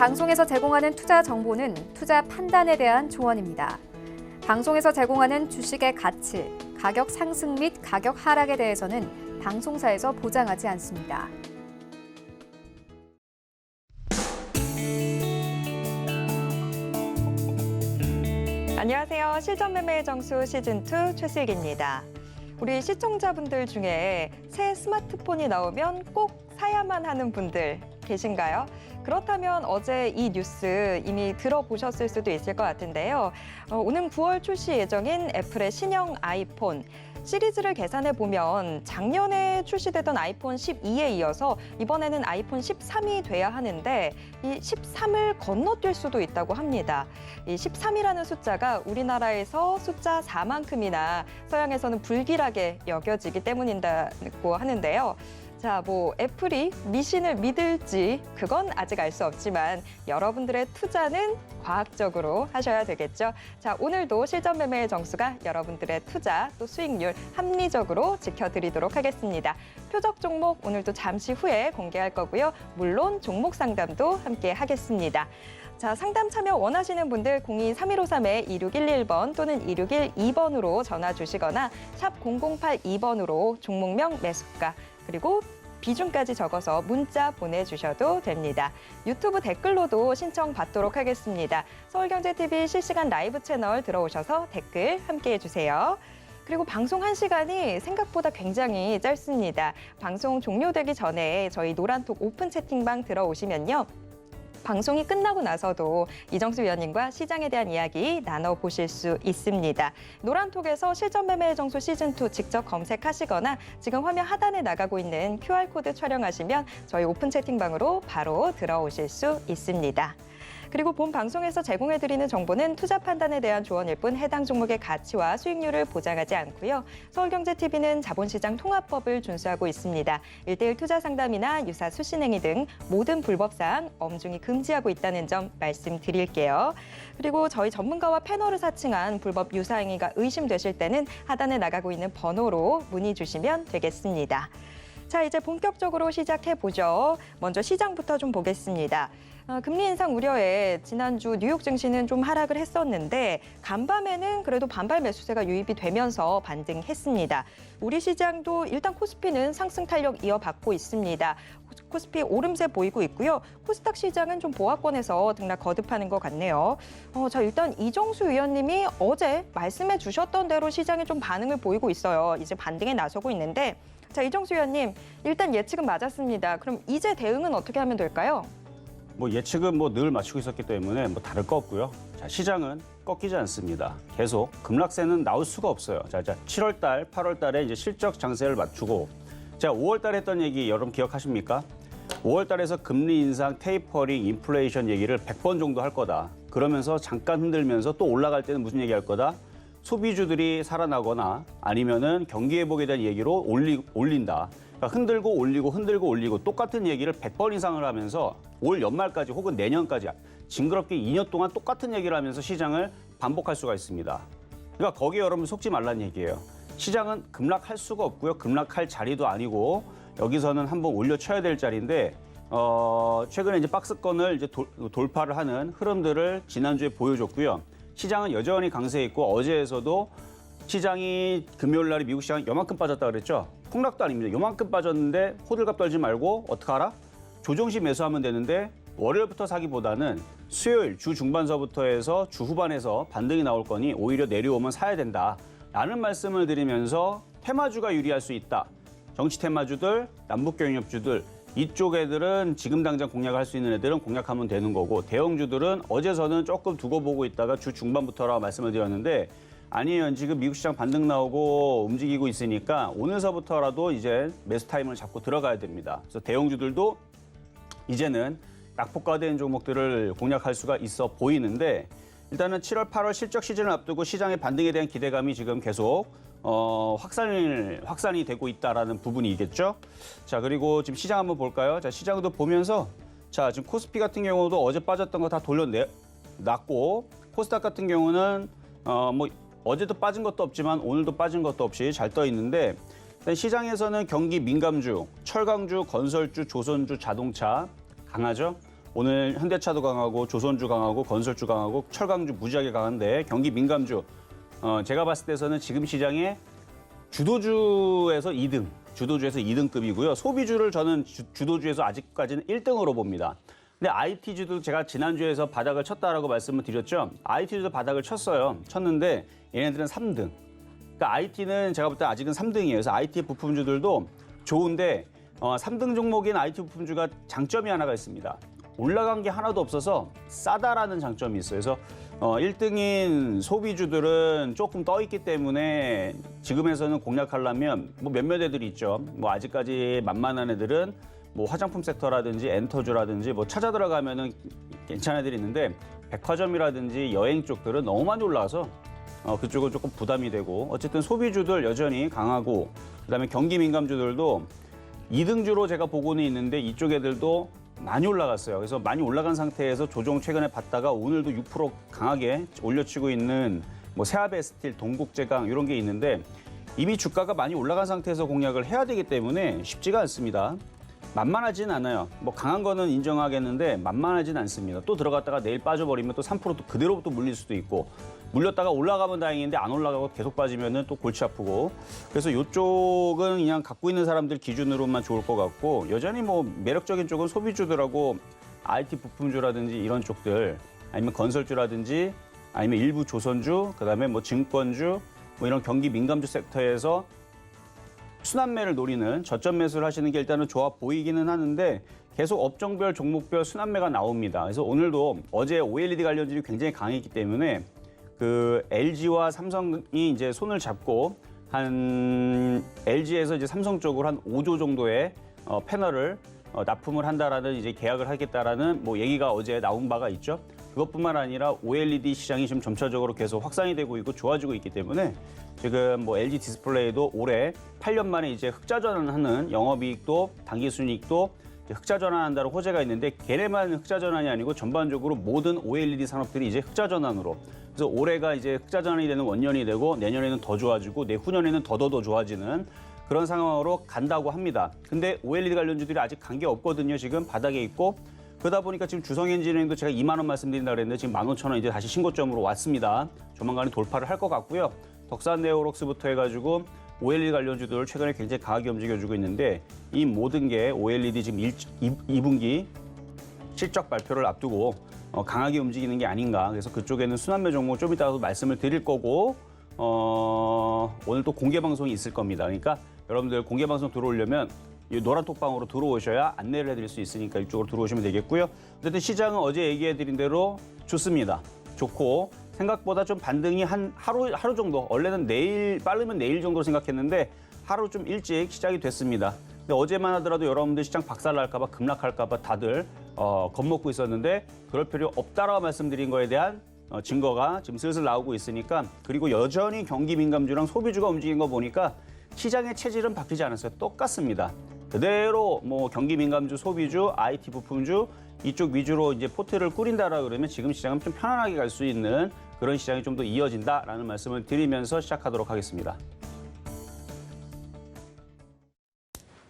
방송에서 제공하는 투자 정보는 투자 판단에 대한 조언입니다. 방송에서 제공하는 주식의 가치, 가격 상승 및 가격 하락에 대해서는 방송사에서 보장하지 않습니다. 안녕하세요. 실전매매의 정수 시즌2 최슬기입니다. 우리 시청자분들 중에 새 스마트폰이 나오면 꼭 사야만 하는 분들 계신가요? 그렇다면 어제 이 뉴스 이미 들어보셨을 수도 있을 것 같은데요. 오는 9월 출시 예정인 애플의 신형 아이폰. 시리즈를 계산해 보면 작년에 출시되던 아이폰 12에 이어서 이번에는 아이폰 13이 돼야 하는데 이 13을 건너뛸 수도 있다고 합니다. 이 13이라는 숫자가 우리나라에서 숫자 4만큼이나 서양에서는 불길하게 여겨지기 때문이라고 하는데요. 자, 애플이 미신을 믿을지 그건 아직 알 수 없지만 여러분들의 투자는 과학적으로 하셔야 되겠죠. 자, 오늘도 실전 매매의 정수가 여러분들의 투자 또 수익률 합리적으로 지켜드리도록 하겠습니다. 표적 종목 오늘도 잠시 후에 공개할 거고요. 물론 종목 상담도 함께 하겠습니다. 자, 상담 참여 원하시는 분들 02-3153-2611번 또는 2612번으로 전화 주시거나 샵 0082번으로 종목명 매수가 그리고 비중까지 적어서 문자 보내주셔도 됩니다. 유튜브 댓글로도 신청 받도록 하겠습니다. 서울경제TV 실시간 라이브 채널 들어오셔서 댓글 함께해 주세요. 그리고 방송 1시간이 생각보다 굉장히 짧습니다. 방송 종료되기 전에 저희 노란톡 오픈 채팅방 들어오시면요. 방송이 끝나고 나서도 이정수 위원님과 시장에 대한 이야기 나눠보실 수 있습니다. 노란톡에서 실전 매매의 정수 시즌2 직접 검색하시거나 지금 화면 하단에 나가고 있는 QR코드 촬영하시면 저희 오픈 채팅방으로 바로 들어오실 수 있습니다. 그리고 본 방송에서 제공해드리는 정보는 투자 판단에 대한 조언일 뿐 해당 종목의 가치와 수익률을 보장하지 않고요. 서울경제TV는 자본시장 통합법을 준수하고 있습니다. 1:1 투자 상담이나 유사 수신행위 등 모든 불법사항 엄중히 금지하고 있다는 점 말씀드릴게요. 그리고 저희 전문가와 패널을 사칭한 불법 유사행위가 의심되실 때는 하단에 나가고 있는 번호로 문의 주시면 되겠습니다. 자, 이제 본격적으로 시작해보죠. 먼저 시장부터 좀 보겠습니다. 금리 인상 우려에 지난주 뉴욕 증시는 좀 하락을 했었는데 간밤에는 그래도 반발 매수세가 유입이 되면서 반등했습니다. 우리 시장도 일단 코스피는 상승 탄력 이어받고 있습니다. 코스피 오름세 보이고 있고요. 코스닥 시장은 좀 보합권에서 등락 거듭하는 것 같네요. 자, 일단 이정수 위원님이 어제 말씀해 주셨던 대로 시장이 좀 반응을 보이고 있어요. 이제 반등에 나서고 있는데 자, 이정수 위원님 일단 예측은 맞았습니다. 그럼 이제 대응은 어떻게 하면 될까요? 예측은 늘 맞추고 있었기 때문에 다를 거 없고요. 자, 시장은 꺾이지 않습니다. 계속 급락세는 나올 수가 없어요. 자, 7월 달, 8월 달에 이제 실적 장세를 맞추고 자, 5월 달에 했던 얘기 여러분 기억하십니까? 5월 달에서 금리 인상, 테이퍼링, 인플레이션 얘기를 100번 정도 할 거다. 그러면서 잠깐 흔들면서 또 올라갈 때는 무슨 얘기 할 거다? 소비주들이 살아나거나 아니면은 경기 회복에 대한 얘기로 올린다. 그러니까 흔들고 올리고 흔들고 올리고 똑같은 얘기를 100번 이상을 하면서 올 연말까지 혹은 내년까지 징그럽게 2년 동안 똑같은 얘기를 하면서 시장을 반복할 수가 있습니다. 그러니까 거기에 여러분 속지 말라는 얘기예요. 시장은 급락할 수가 없고요. 급락할 자리도 아니고 여기서는 한번 올려쳐야 될 자리인데 최근에 이제 박스권을 이제 돌파를 하는 흐름들을 지난주에 보여줬고요. 시장은 여전히 강세했고 어제에서도 시장이 금요일 날에 미국 시장 요만큼 빠졌다 그랬죠. 폭락도 아닙니다. 요만큼 빠졌는데 호들갑 떨지 말고 어떡하라? 조정시 매수하면 되는데 월요일부터 사기보다는 수요일 주 중반서부터 해서 주 후반에서 반등이 나올 거니 오히려 내려오면 사야 된다라는 말씀을 드리면서 테마주가 유리할 수 있다. 정치 테마주들, 남북 경협주들 이쪽 애들은 지금 당장 공략할 수 있는 애들은 공략하면 되는 거고 대형주들은 어제서는 조금 두고 보고 있다가 주 중반부터라고 말씀을 드렸는데 아니에요. 지금 미국 시장 반등 나오고 움직이고 있으니까 오늘서부터라도 이제 매수 타임을 잡고 들어가야 됩니다. 그래서 대형주들도 이제는 낙폭과대인 종목들을 공략할 수가 있어 보이는데 일단은 7월, 8월 실적 시즌을 앞두고 시장의 반등에 대한 기대감이 지금 계속 확산이 되고 있다라는 부분이겠죠. 자, 그리고 지금 시장 한번 볼까요? 자, 시장도 보면서 자, 지금 코스피 같은 경우도 어제 빠졌던 거 다 돌려놨고 코스닥 같은 경우는 어제도 빠진 것도 없지만 오늘도 빠진 것도 없이 잘 떠 있는데 일단 시장에서는 경기 민감주, 철강주, 건설주, 조선주, 자동차 강하죠. 오늘 현대차도 강하고 조선주 강하고 건설주 강하고 철강주 무지하게 강한데 경기 민감주 제가 봤을 때서는 지금 시장에 주도주에서 2등, 주도주에서 2등급이고요. 소비주를 저는 주도주에서 아직까지는 1등으로 봅니다. 근데 IT주도 제가 지난주에서 바닥을 쳤다라고 말씀을 드렸죠. IT주도 바닥을 쳤어요. 쳤는데 얘네들은 3등. 그러니까 IT는 제가 볼 때 아직은 3등이에요. 그래서 IT 부품주들도 좋은데 3등 종목인 IT 부품주가 장점이 하나가 있습니다. 올라간 게 하나도 없어서 싸다라는 장점이 있어요. 그래서 1등인 소비주들은 조금 떠 있기 때문에 지금에서는 공략하려면 뭐 몇몇 애들이 있죠. 뭐 아직까지 만만한 애들은 뭐 화장품 섹터라든지 엔터주라든지 뭐 찾아 들어가면은 괜찮은 애들이 있는데 백화점이라든지 여행 쪽들은 너무 많이 올라와서 그쪽은 조금 부담이 되고 어쨌든 소비주들 여전히 강하고 그다음에 경기 민감주들도 2등주로 제가 보고는 있는데 이쪽 애들도 많이 올라갔어요. 그래서 많이 올라간 상태에서 조정 최근에 봤다가 오늘도 6% 강하게 올려치고 있는 뭐 세아베스틸, 동국제강 이런 게 있는데 이미 주가가 많이 올라간 상태에서 공략을 해야 되기 때문에 쉽지가 않습니다. 만만하진 않아요. 뭐 강한 거는 인정하겠는데 만만하진 않습니다. 또 들어갔다가 내일 빠져버리면 또 3% 또 그대로 또 물릴 수도 있고 물렸다가 올라가면 다행인데 안 올라가고 계속 빠지면은 또 골치 아프고 그래서 이쪽은 그냥 갖고 있는 사람들 기준으로만 좋을 것 같고 여전히 뭐 매력적인 쪽은 소비주들하고 IT 부품주라든지 이런 쪽들 아니면 건설주라든지 아니면 일부 조선주 그다음에 뭐 증권주 뭐 이런 경기 민감주 섹터에서 순환매를 노리는 저점 매수를 하시는 게 일단은 좋아 보이기는 하는데 계속 업종별 종목별 순환매가 나옵니다. 그래서 오늘도 어제 OLED 관련주들이 굉장히 강했기 때문에 그 LG와 삼성이 이제 손을 잡고 한 LG에서 이제 삼성 쪽으로 한 5조 정도의 패널을 납품을 한다라는 이제 계약을 하겠다라는 뭐 얘기가 어제 나온 바가 있죠. 그것뿐만 아니라 OLED 시장이 지금 점차적으로 계속 확산이 되고 있고 좋아지고 있기 때문에 지금 뭐 LG 디스플레이도 올해 8년 만에 이제 흑자 전환하는 영업이익도 당기순이익도 흑자 전환한다는 호재가 있는데 걔네만 흑자 전환이 아니고 전반적으로 모든 OLED 산업들이 이제 흑자 전환으로 그래서 올해가 이제 흑자 전환이 되는 원년이 되고 내년에는 더 좋아지고 내후년에는 더 좋아지는 그런 상황으로 간다고 합니다. 근데 OLED 관련주들이 아직 간 게 없거든요. 지금 바닥에 있고 그러다 보니까 지금 주성엔지니어링도 제가 2만 원 말씀드린다고 그랬는데 지금 15,000원 이제 다시 신고점으로 왔습니다. 조만간에 돌파를 할 것 같고요. 덕산네오록스부터 해가지고 OLED 관련주들 최근에 굉장히 강하게 움직여주고 있는데 이 모든 게 OLED 지금 2분기 실적 발표를 앞두고 강하게 움직이는 게 아닌가. 그래서 그쪽에는 순환매 종목 좀 이따가도 말씀을 드릴 거고 오늘 또 공개 방송이 있을 겁니다. 그러니까 여러분들 공개 방송 들어오려면 이 노란 톡방으로 들어오셔야 안내를 해드릴 수 있으니까 이쪽으로 들어오시면 되겠고요. 어쨌든 시장은 어제 얘기해드린 대로 좋습니다. 좋고 생각보다 좀 반등이 한 하루 정도 원래는 내일 빠르면 내일 정도 생각했는데 하루 좀 일찍 시작이 됐습니다. 근데 어제만 하더라도 여러분들 시장 박살날까 봐 급락할까 봐 다들 겁먹고 있었는데 그럴 필요 없다라고 말씀드린 거에 대한 증거가 지금 슬슬 나오고 있으니까 그리고 여전히 경기 민감주랑 소비주가 움직인 거 보니까 시장의 체질은 바뀌지 않았어요. 똑같습니다. 그대로 뭐 경기 민감주, 소비주, IT 부품주 이쪽 위주로 이제 포트를 꾸린다라 그러면 지금 시장은 좀 편안하게 갈 수 있는 그런 시장이 좀 더 이어진다라는 말씀을 드리면서 시작하도록 하겠습니다.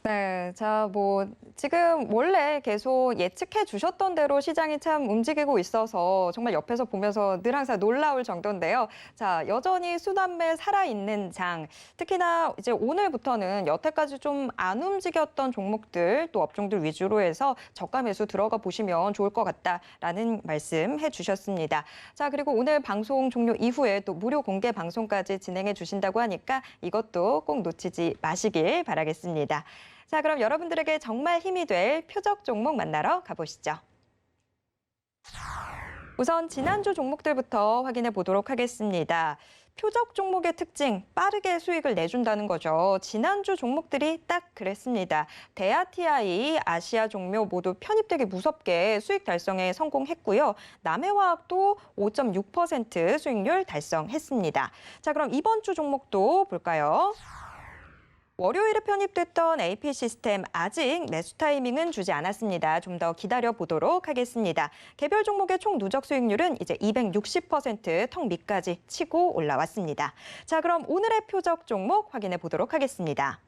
네, 자, 뭐 지금 원래 계속 예측해 주셨던 대로 시장이 참 움직이고 있어서 정말 옆에서 보면서 늘 항상 놀라울 정도인데요. 자, 여전히 순환매 살아있는 장, 특히나 이제 오늘부터는 여태까지 좀 안 움직였던 종목들 또 업종들 위주로 해서 저가 매수 들어가 보시면 좋을 것 같다라는 말씀 해주셨습니다. 자, 그리고 오늘 방송 종료 이후에 또 무료 공개 방송까지 진행해 주신다고 하니까 이것도 꼭 놓치지 마시길 바라겠습니다. 자, 그럼 여러분들에게 정말 힘이 될 표적 종목 만나러 가보시죠. 우선 지난주 종목들부터 확인해 보도록 하겠습니다. 표적 종목의 특징, 빠르게 수익을 내준다는 거죠. 지난주 종목들이 딱 그랬습니다. 대아TI, 아시아종묘 모두 편입되기 무섭게 수익 달성에 성공했고요. 남해화학도 5.6% 수익률 달성했습니다. 자, 그럼 이번 주 종목도 볼까요? 월요일에 편입됐던 AP시스템 아직 매수 타이밍은 주지 않았습니다. 좀 더 기다려 보도록 하겠습니다. 개별 종목의 총 누적 수익률은 이제 260% 턱 밑까지 치고 올라왔습니다. 자, 그럼 오늘의 표적 종목 확인해 보도록 하겠습니다.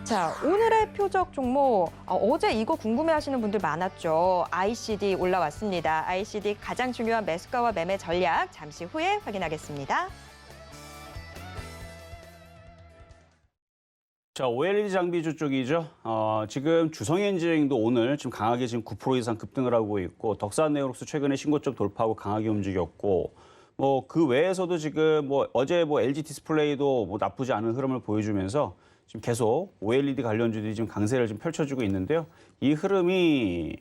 자, 오늘의 표적 종목, 어제 이거 궁금해하시는 분들 많았죠. ICD 올라왔습니다. ICD 가장 중요한 매수가와 매매 전략 잠시 후에 확인하겠습니다. 자, OLED 장비주 쪽이죠. 지금 주성엔지니어링도 오늘 지금 강하게 지금 9% 이상 급등을 하고 있고, 덕산 네오록스 최근에 신고점 돌파하고 강하게 움직였고, 뭐 그 외에서도 지금 뭐 어제 뭐 LG 디스플레이도 뭐 나쁘지 않은 흐름을 보여주면서 지금 계속 OLED 관련주들이 지금 강세를 좀 펼쳐주고 있는데요. 이 흐름이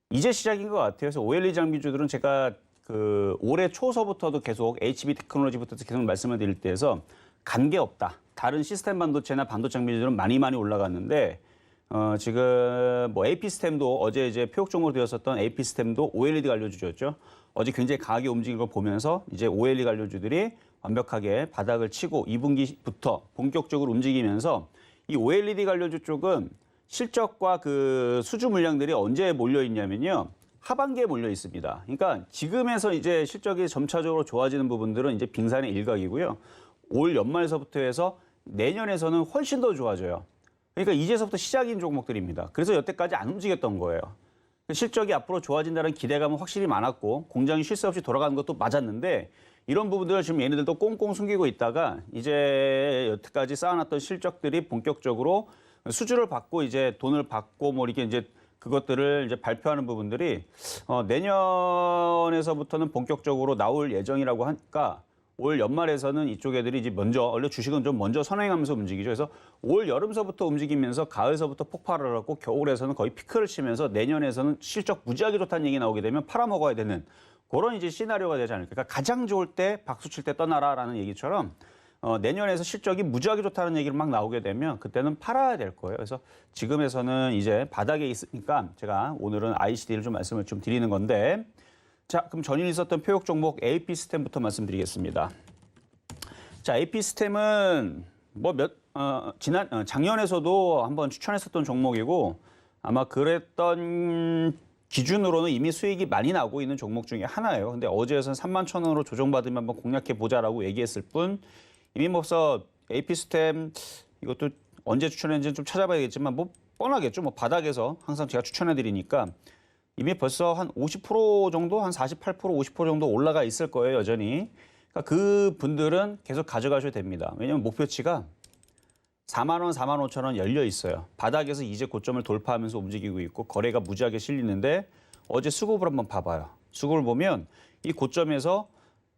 이제 시작인 것 같아요. 그래서 OLED 장비주들은 제가 그 올해 초서부터도 계속 HB 테크놀로지부터 계속 말씀을 드릴 때에서 관계없다. 다른 시스템 반도체나 반도체 장비들은 많이 올라갔는데 지금 뭐 AP 스템도 어제 이제 표적 종목으로 되었었던 AP 스템도 OLED 관련주였죠. 어제 굉장히 강하게 움직인 걸 보면서 이제 OLED 관련주들이 완벽하게 바닥을 치고 2분기부터 본격적으로 움직이면서 이 OLED 관련주 쪽은 실적과 그 수주 물량들이 언제 몰려 있냐면요. 하반기에 몰려 있습니다. 그러니까 지금에서 이제 실적이 점차적으로 좋아지는 부분들은 이제 빙산의 일각이고요. 올 연말서부터 해서 내년에서는 훨씬 더 좋아져요. 그러니까 이제서부터 시작인 종목들입니다. 그래서 여태까지 안 움직였던 거예요. 실적이 앞으로 좋아진다는 기대감은 확실히 많았고 공장이 쉴 새 없이 돌아가는 것도 맞았는데 이런 부분들을 지금 얘네들도 꽁꽁 숨기고 있다가 이제 여태까지 쌓아놨던 실적들이 본격적으로 수주를 받고 이제 돈을 받고 뭐 이렇게 이제 그것들을 이제 발표하는 부분들이 내년에서부터는 본격적으로 나올 예정이라고 하니까 올 연말에서는 이쪽 애들이 이제 먼저 원래 주식은 좀 먼저 선행하면서 움직이죠. 그래서 올 여름서부터 움직이면서 가을서부터 폭발을 하고 겨울에서는 거의 피크를 치면서 내년에서는 실적 무지하게 좋다는 얘기 나오게 되면 팔아먹어야 되는 그런 이제 시나리오가 되지 않을까. 그러니까 가장 좋을 때 박수 칠 때 떠나라라는 얘기처럼 내년에서 실적이 무지하게 좋다는 얘기를 막 나오게 되면 그때는 팔아야 될 거예요. 그래서 지금에서는 이제 바닥에 있으니까 제가 오늘은 ICD를 좀 말씀을 좀 드리는 건데 자, 그럼 전일 있었던 표적 종목 AP 스템부터 말씀드리겠습니다. 자, AP 스템은 뭐 작년에서도 한번 추천했었던 종목이고 아마 그랬던 기준으로는 이미 수익이 많이 나고 있는 종목 중에 하나예요. 근데 어제에서는 31,000원으로 조정받으면 한번 공략해 보자라고 얘기했을 뿐 이미 뭐서 AP 스템 이것도 언제 추천했는지 좀 찾아봐야겠지만 뭐 뻔하겠죠. 뭐 바닥에서 항상 제가 추천해 드리니까 이미 벌써 한 50% 정도, 한 48%, 50% 정도 올라가 있을 거예요, 여전히. 그러니까 그 분들은 계속 가져가셔도 됩니다. 왜냐하면 목표치가 4만 원, 4만 5천 원 열려 있어요. 바닥에서 이제 고점을 돌파하면서 움직이고 있고 거래가 무지하게 실리는데 어제 수급을 한번 봐봐요. 수급을 보면 이 고점에서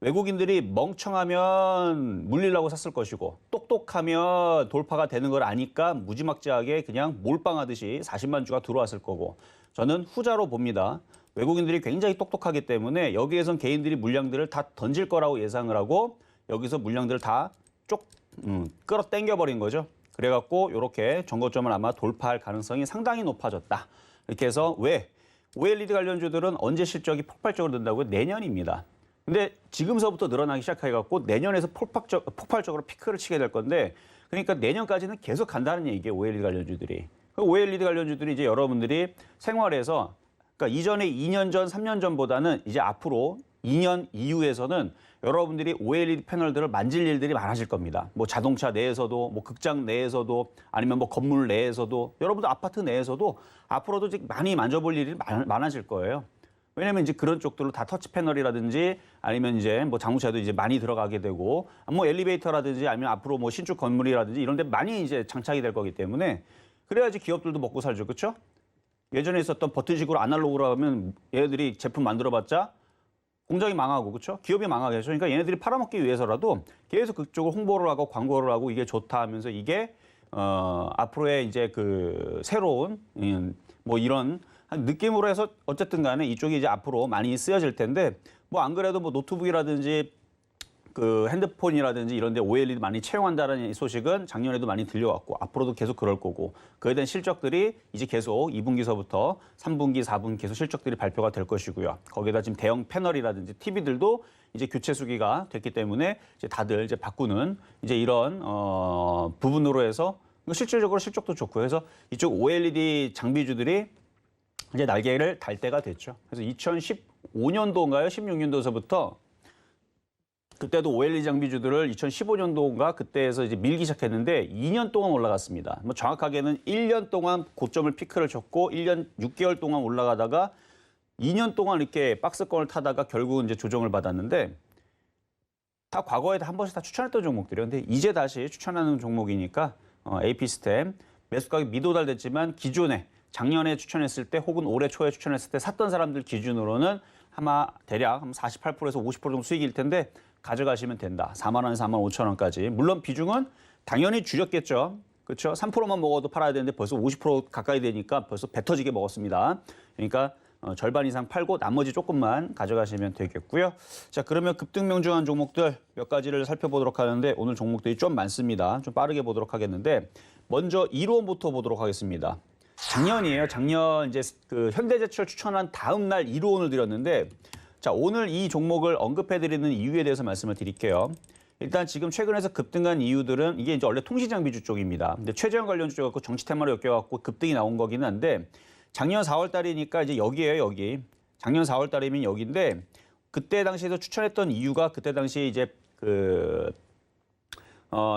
외국인들이 멍청하면 물리려고 샀을 것이고 똑똑하면 돌파가 되는 걸 아니까 무지막지하게 그냥 몰빵하듯이 40만 주가 들어왔을 거고 저는 후자로 봅니다. 외국인들이 굉장히 똑똑하기 때문에 여기에선 개인들이 물량들을 다 던질 거라고 예상을 하고 여기서 물량들을 다 끌어당겨버린 거죠. 그래갖고 이렇게 전고점을 아마 돌파할 가능성이 상당히 높아졌다. 이렇게 해서 왜 OLED 관련주들은 언제 실적이 폭발적으로 된다고요? 내년입니다. 근데 지금서부터 늘어나기 시작해갖고 내년에서 폭발적으로 피크를 치게 될 건데 그러니까 내년까지는 계속 간다는 얘기예요. OLED 관련주들이. OLED 관련주들이 이제 여러분들이 생활에서 그러니까 이전에 2년 전, 3년 전보다는 이제 앞으로 2년 이후에서는 여러분들이 OLED 패널들을 만질 일들이 많아질 겁니다. 뭐 자동차 내에서도, 뭐 극장 내에서도, 아니면 뭐 건물 내에서도, 여러분들 아파트 내에서도 앞으로도 많이 만져볼 일이 많아질 거예요. 왜냐면 이제 그런 쪽들로 다 터치 패널이라든지 아니면 이제 뭐 자동차도 이제 많이 들어가게 되고 뭐 엘리베이터라든지 아니면 앞으로 뭐 신축 건물이라든지 이런 데 많이 이제 장착이 될 거기 때문에 그래야지 기업들도 먹고 살죠. 그렇죠? 예전에 있었던 버튼식으로 아날로그로 하면 얘네들이 제품 만들어봤자 공장이 망하고 그렇죠? 기업이 망하겠죠. 그러니까 얘네들이 팔아먹기 위해서라도 계속 그쪽을 홍보를 하고 광고를 하고 이게 좋다 하면서 이게 앞으로의 이제 그 새로운 뭐 이런 느낌으로 해서 어쨌든 간에 이쪽이 이제 앞으로 많이 쓰여질 텐데 뭐 안 그래도 뭐 노트북이라든지 그 핸드폰이라든지 이런 데 OLED 많이 채용한다는 소식은 작년에도 많이 들려왔고 앞으로도 계속 그럴 거고 그에 대한 실적들이 이제 계속 2분기서부터 3분기, 4분기 계속 실적들이 발표가 될 것이고요. 거기다 지금 대형 패널이라든지 TV들도 이제 교체 수기가 됐기 때문에 이제 다들 이제 바꾸는 이제 이런 부분으로 해서 실질적으로 실적도 좋고요. 그래서 이쪽 OLED 장비주들이 이제 날개를 달 때가 됐죠. 그래서 2015년도인가요? 16년도서부터 그때도 OLED 장비주들을 2015년도인가 그때에서 이제 밀기 시작했는데 2년 동안 올라갔습니다. 뭐 정확하게는 1년 동안 고점을 피크를 쳤고 1년 6개월 동안 올라가다가 2년 동안 이렇게 박스권을 타다가 결국은 이제 조정을 받았는데 다 과거에 한 번씩 다 추천했던 종목들이에요. 근데 이제 다시 추천하는 종목이니까 AP스템 매수 가격 미도달됐지만 기존에 작년에 추천했을 때 혹은 올해 초에 추천했을 때 샀던 사람들 기준으로는 아마 대략 한 48%에서 50% 정도 수익일 텐데 가져가시면 된다. 4만 원에서 4만 5천 원까지. 물론 비중은 당연히 줄였겠죠. 그렇죠? 3%만 먹어도 팔아야 되는데 벌써 50% 가까이 되니까 벌써 배 터지게 먹었습니다. 그러니까 절반 이상 팔고 나머지 조금만 가져가시면 되겠고요. 자, 그러면 급등 명중한 종목들 몇 가지를 살펴보도록 하는데 오늘 종목들이 좀 많습니다. 좀 빠르게 보도록 하겠는데 먼저 이로원부터 보도록 하겠습니다. 작년이에요. 작년 이제 그 현대제철 추천한 다음 날 이로원을 드렸는데 자, 오늘 이 종목을 언급해드리는 이유에 대해서 말씀을 드릴게요. 일단 지금 최근에서 급등한 이유들은 이게 이제 원래 통신장비주 쪽입니다. 근데 최재형 관련주 쪽이고 정치 테마로 엮여갖고 급등이 나온 거기는 한데 작년 4월 달이니까 이제 여기예요, 여기. 작년 4월 달이면 여기인데 그때 당시에도 추천했던 이유가 그때 당시에 이제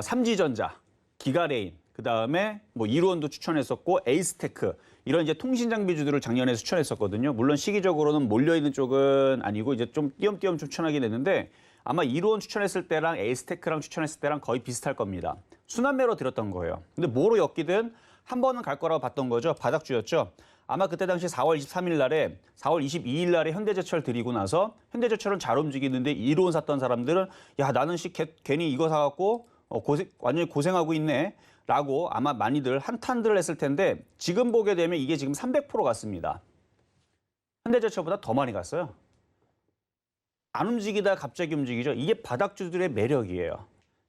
삼지전자, 기가레인, 그다음에 뭐 이루원도 추천했었고 에이스테크 이런 이제 통신 장비주들을 작년에 추천했었거든요. 물론 시기적으로는 몰려 있는 쪽은 아니고 이제 좀 띄엄띄엄 추천하게 됐는데 아마 이루원 추천했을 때랑 에이스테크랑 추천했을 때랑 거의 비슷할 겁니다. 순환매로 들었던 거예요. 근데 뭐로 엮이든 한 번은 갈 거라고 봤던 거죠. 바닥주였죠. 아마 그때 당시 4월 23일 날에 4월 22일 날에 현대제철 드리고 나서 현대제철은 잘 움직이는데 이로운 샀던 사람들은 야 나는 괜히 이거 사갖고 완전히 고생하고 있네 라고 아마 많이들 한탄들을 했을 텐데 지금 보게 되면 이게 지금 300% 갔습니다. 현대제철보다 더 많이 갔어요. 안 움직이다 갑자기 움직이죠. 이게 바닥주들의 매력이에요.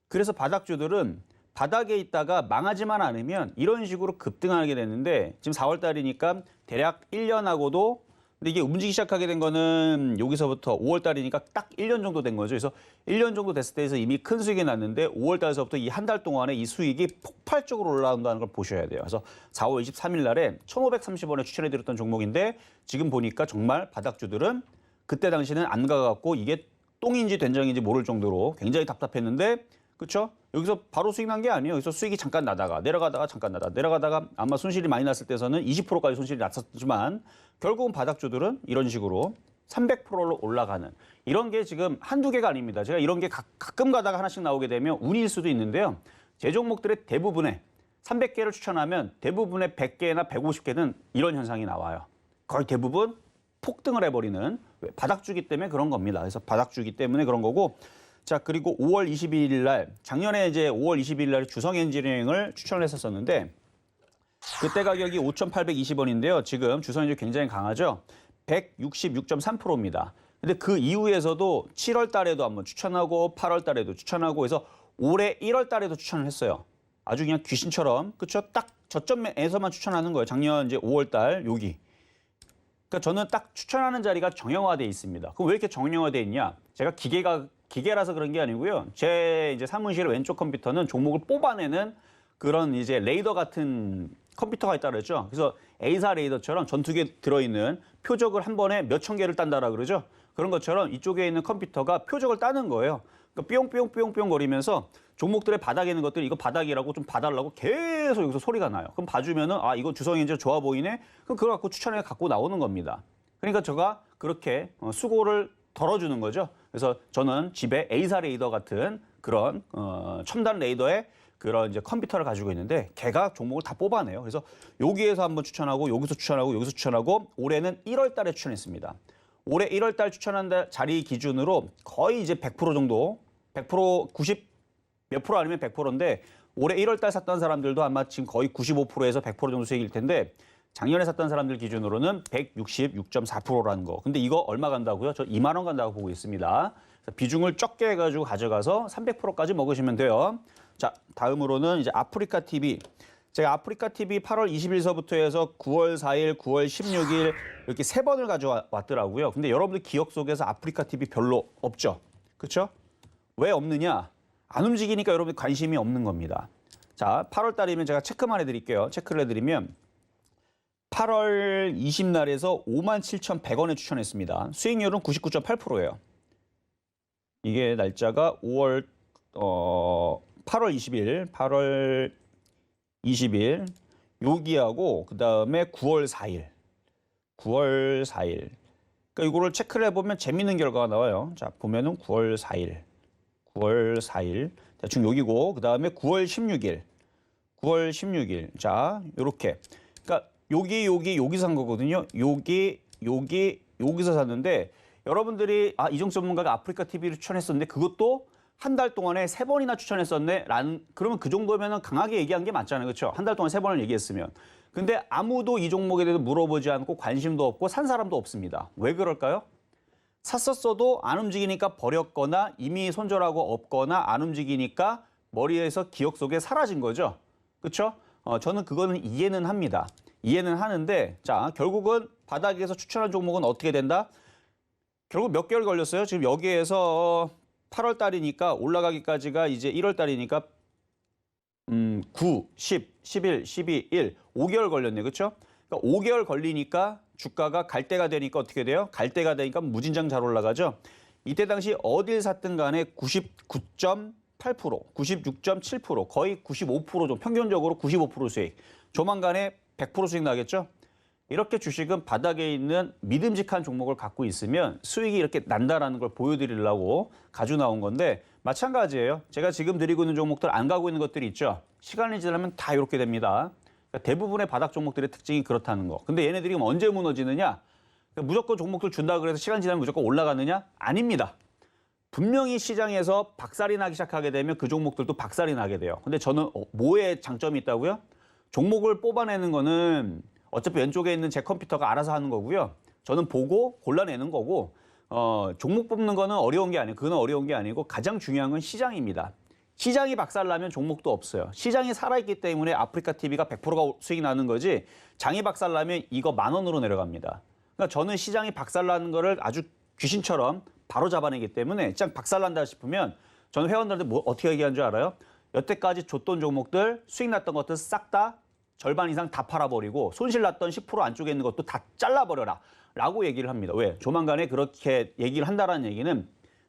그래서 바닥주들은 바닥에 있다가 망하지만 않으면 이런 식으로 급등하게 되는데 지금 4월 달이니까 대략 1년하고도 근데 이게 움직이기 시작하게 된 거는 여기서부터 5월 달이니까 딱 1년 정도 된 거죠. 그래서 1년 정도 됐을 때에서 이미 큰 수익이 났는데 5월 달에서부터 이 한 달 동안에 이 수익이 폭발적으로 올라온다는 걸 보셔야 돼요. 그래서 4월 23일 날에 1,530원에 추천해드렸던 종목인데 지금 보니까 정말 바닥주들은 그때 당시는 안 가갖고 이게 똥인지 된장인지 모를 정도로 굉장히 답답했는데 그렇죠? 여기서 바로 수익 난 게 아니에요. 여기서 수익이 잠깐 나다가 내려가다가 잠깐 나다가 내려가다가 아마 손실이 많이 났을 때서는 20%까지 손실이 났었지만 결국은 바닥주들은 이런 식으로 300%로 올라가는 이런 게 지금 한두 개가 아닙니다. 제가 이런 게 가끔 가다가 하나씩 나오게 되면 운일 수도 있는데요. 제 종목들의 대부분에 300개를 추천하면 대부분의 100개나 150개는 이런 현상이 나와요. 거의 대부분 폭등을 해버리는 바닥주기 때문에 그런 겁니다. 그래서 바닥주기 때문에 그런 거고 자, 그리고 5월 22일 날 작년에 이제 5월 22일 날 주성 엔지니어링을 추천을 했었었는데 그때 가격이 5,820원인데요. 지금 주성 엔지니어링 굉장히 강하죠. 166.3%입니다. 근데 그 이후에서도 7월 달에도 한번 추천하고 8월 달에도 추천하고 해서 올해 1월 달에도 추천을 했어요. 아주 그냥 귀신처럼 그렇죠? 딱 저점에서만 추천하는 거예요. 작년 이제 5월 달 여기. 그러니까 저는 딱 추천하는 자리가 정형화돼 있습니다. 그럼 왜 이렇게 정형화돼 있냐? 제가 기계라서 그런 게 아니고요. 제 이제 사무실의 왼쪽 컴퓨터는 종목을 뽑아내는 그런 이제 레이더 같은 컴퓨터가 있다 그랬죠. 그래서 A사 레이더처럼 전투기에 들어있는 표적을 한 번에 몇천 개를 딴다라 그러죠. 그런 것처럼 이쪽에 있는 컴퓨터가 표적을 따는 거예요. 그러니까 뿅뿅뿅뿅 거리면서 종목들의 바닥에 있는 것들 이거 바닥이라고 좀 봐달라고 계속 여기서 소리가 나요. 그럼 봐주면은 아 이거 주성엔지니어 좋아 보이네. 그럼 그걸 갖고 추천해 갖고 나오는 겁니다. 그러니까 제가 그렇게 수고를 덜어주는 거죠. 그래서 저는 집에 A사 레이더 같은 그런 첨단 레이더의 그런 이제 컴퓨터를 가지고 있는데 걔가 종목을 다 뽑아내요. 그래서 여기에서 한번 추천하고 여기서 추천하고 여기서 추천하고 올해는 1월 달에 추천했습니다. 올해 1월 달 추천한 자리 기준으로 거의 이제 100% 정도 100% 90 몇 프로 아니면 100%인데 올해 1월 달 샀던 사람들도 아마 지금 거의 95%에서 100% 정도 수익일 텐데 작년에 샀던 사람들 기준으로는 166.4%라는 거. 근데 이거 얼마 간다고요? 저 2만 원 간다고 보고 있습니다. 비중을 적게 해가지고 가져가서 300%까지 먹으시면 돼요. 자, 다음으로는 이제 아프리카 TV. 제가 아프리카 TV 8월 20일서부터 해서 9월 4일, 9월 16일 이렇게 3번을 가져왔더라고요. 근데 여러분들 기억 속에서 아프리카 TV 별로 없죠? 그렇죠? 왜 없느냐? 안 움직이니까 여러분들 관심이 없는 겁니다. 자, 8월 달이면 제가 체크만 해드릴게요. 체크를 해드리면 8월 20날에서 57,100원에 추천했습니다. 수익률은 99.8%예요. 이게 날짜가 8월 20일 여기하고 그다음에 9월 4일. 그러니까 이거를 체크를 해보면 재밌는 결과가 나와요. 자, 보면은 9월 4일. 대충 여기고 그다음에 9월 16일. 자, 요렇게. 그러니까 여기서 산 거거든요. 여기서 샀는데 여러분들이 이정수 전문가가 아프리카 TV를 추천했었는데 그것도 한 달 동안에 3번이나 추천했었네. 그러면 그 정도면은 강하게 얘기한 게 맞잖아요. 그렇죠? 한 달 동안 3번을 얘기했으면. 근데 아무도 이 종목에 대해서 물어보지 않고 관심도 없고 산 사람도 없습니다. 왜 그럴까요? 샀었어도 안 움직이니까 버렸거나 이미 손절하고 없거나 안 움직이니까 머리에서 기억 속에 사라진 거죠. 그렇죠? 저는 그거는 이해는 합니다. 이해는 하는데 자, 결국은 바닥에서 추천한 종목은 어떻게 된다? 결국 몇 개월 걸렸어요. 지금 여기에서 8월 달이니까 올라가기까지가 이제 1월 달이니까 9, 10, 11, 12, 1, 5개월 걸렸네. 그렇죠? 그러니까 5개월 걸리니까 주가가 갈 때가 되니까 어떻게 돼요? 갈 때가 되니까 무진장 잘 올라가죠. 이때 당시 어딜 샀든 간에 99.8%, 96.7%, 거의 95% 좀 평균적으로 95% 수익. 조만간에 100% 수익 나겠죠? 이렇게 주식은 바닥에 있는 믿음직한 종목을 갖고 있으면 수익이 이렇게 난다라는 걸 보여드리려고 가지고 나온 건데 마찬가지예요. 제가 지금 드리고 있는 종목들 안 가고 있는 것들이 있죠. 시간이 지나면 다 이렇게 됩니다. 그러니까 대부분의 바닥 종목들의 특징이 그렇다는 거. 근데 얘네들이 언제 무너지느냐? 그러니까 무조건 종목들 준다 그래서 시간 지나면 무조건 올라가느냐? 아닙니다. 분명히 시장에서 박살이 나기 시작하게 되면 그 종목들도 박살이 나게 돼요. 근데 저는 뭐에 장점이 있다고요? 종목을 뽑아내는 거는 어차피 왼쪽에 있는 제 컴퓨터가 알아서 하는 거고요. 저는 보고 골라내는 거고 종목 뽑는 거는 어려운 게 아니에요. 그건 어려운 게 아니고 가장 중요한 건 시장입니다. 시장이 박살나면 종목도 없어요. 시장이 살아있기 때문에 아프리카 TV가 100%가 수익이 나는 거지 장이 박살나면 이거 10,000원으로 내려갑니다. 그러니까 저는 시장이 박살나는 거를 아주 귀신처럼 바로 잡아내기 때문에 시장 박살난다 싶으면 저는 회원들한테 어떻게 얘기하는 줄 알아요? 여태까지 줬던 종목들 수익 났던 것들 싹 다 절반 이상 다 팔아버리고 손실 났던 10% 안쪽에 있는 것도 다 잘라버려라 라고 얘기를 합니다. 왜? 조만간에 그렇게 얘기를 한다는 얘기는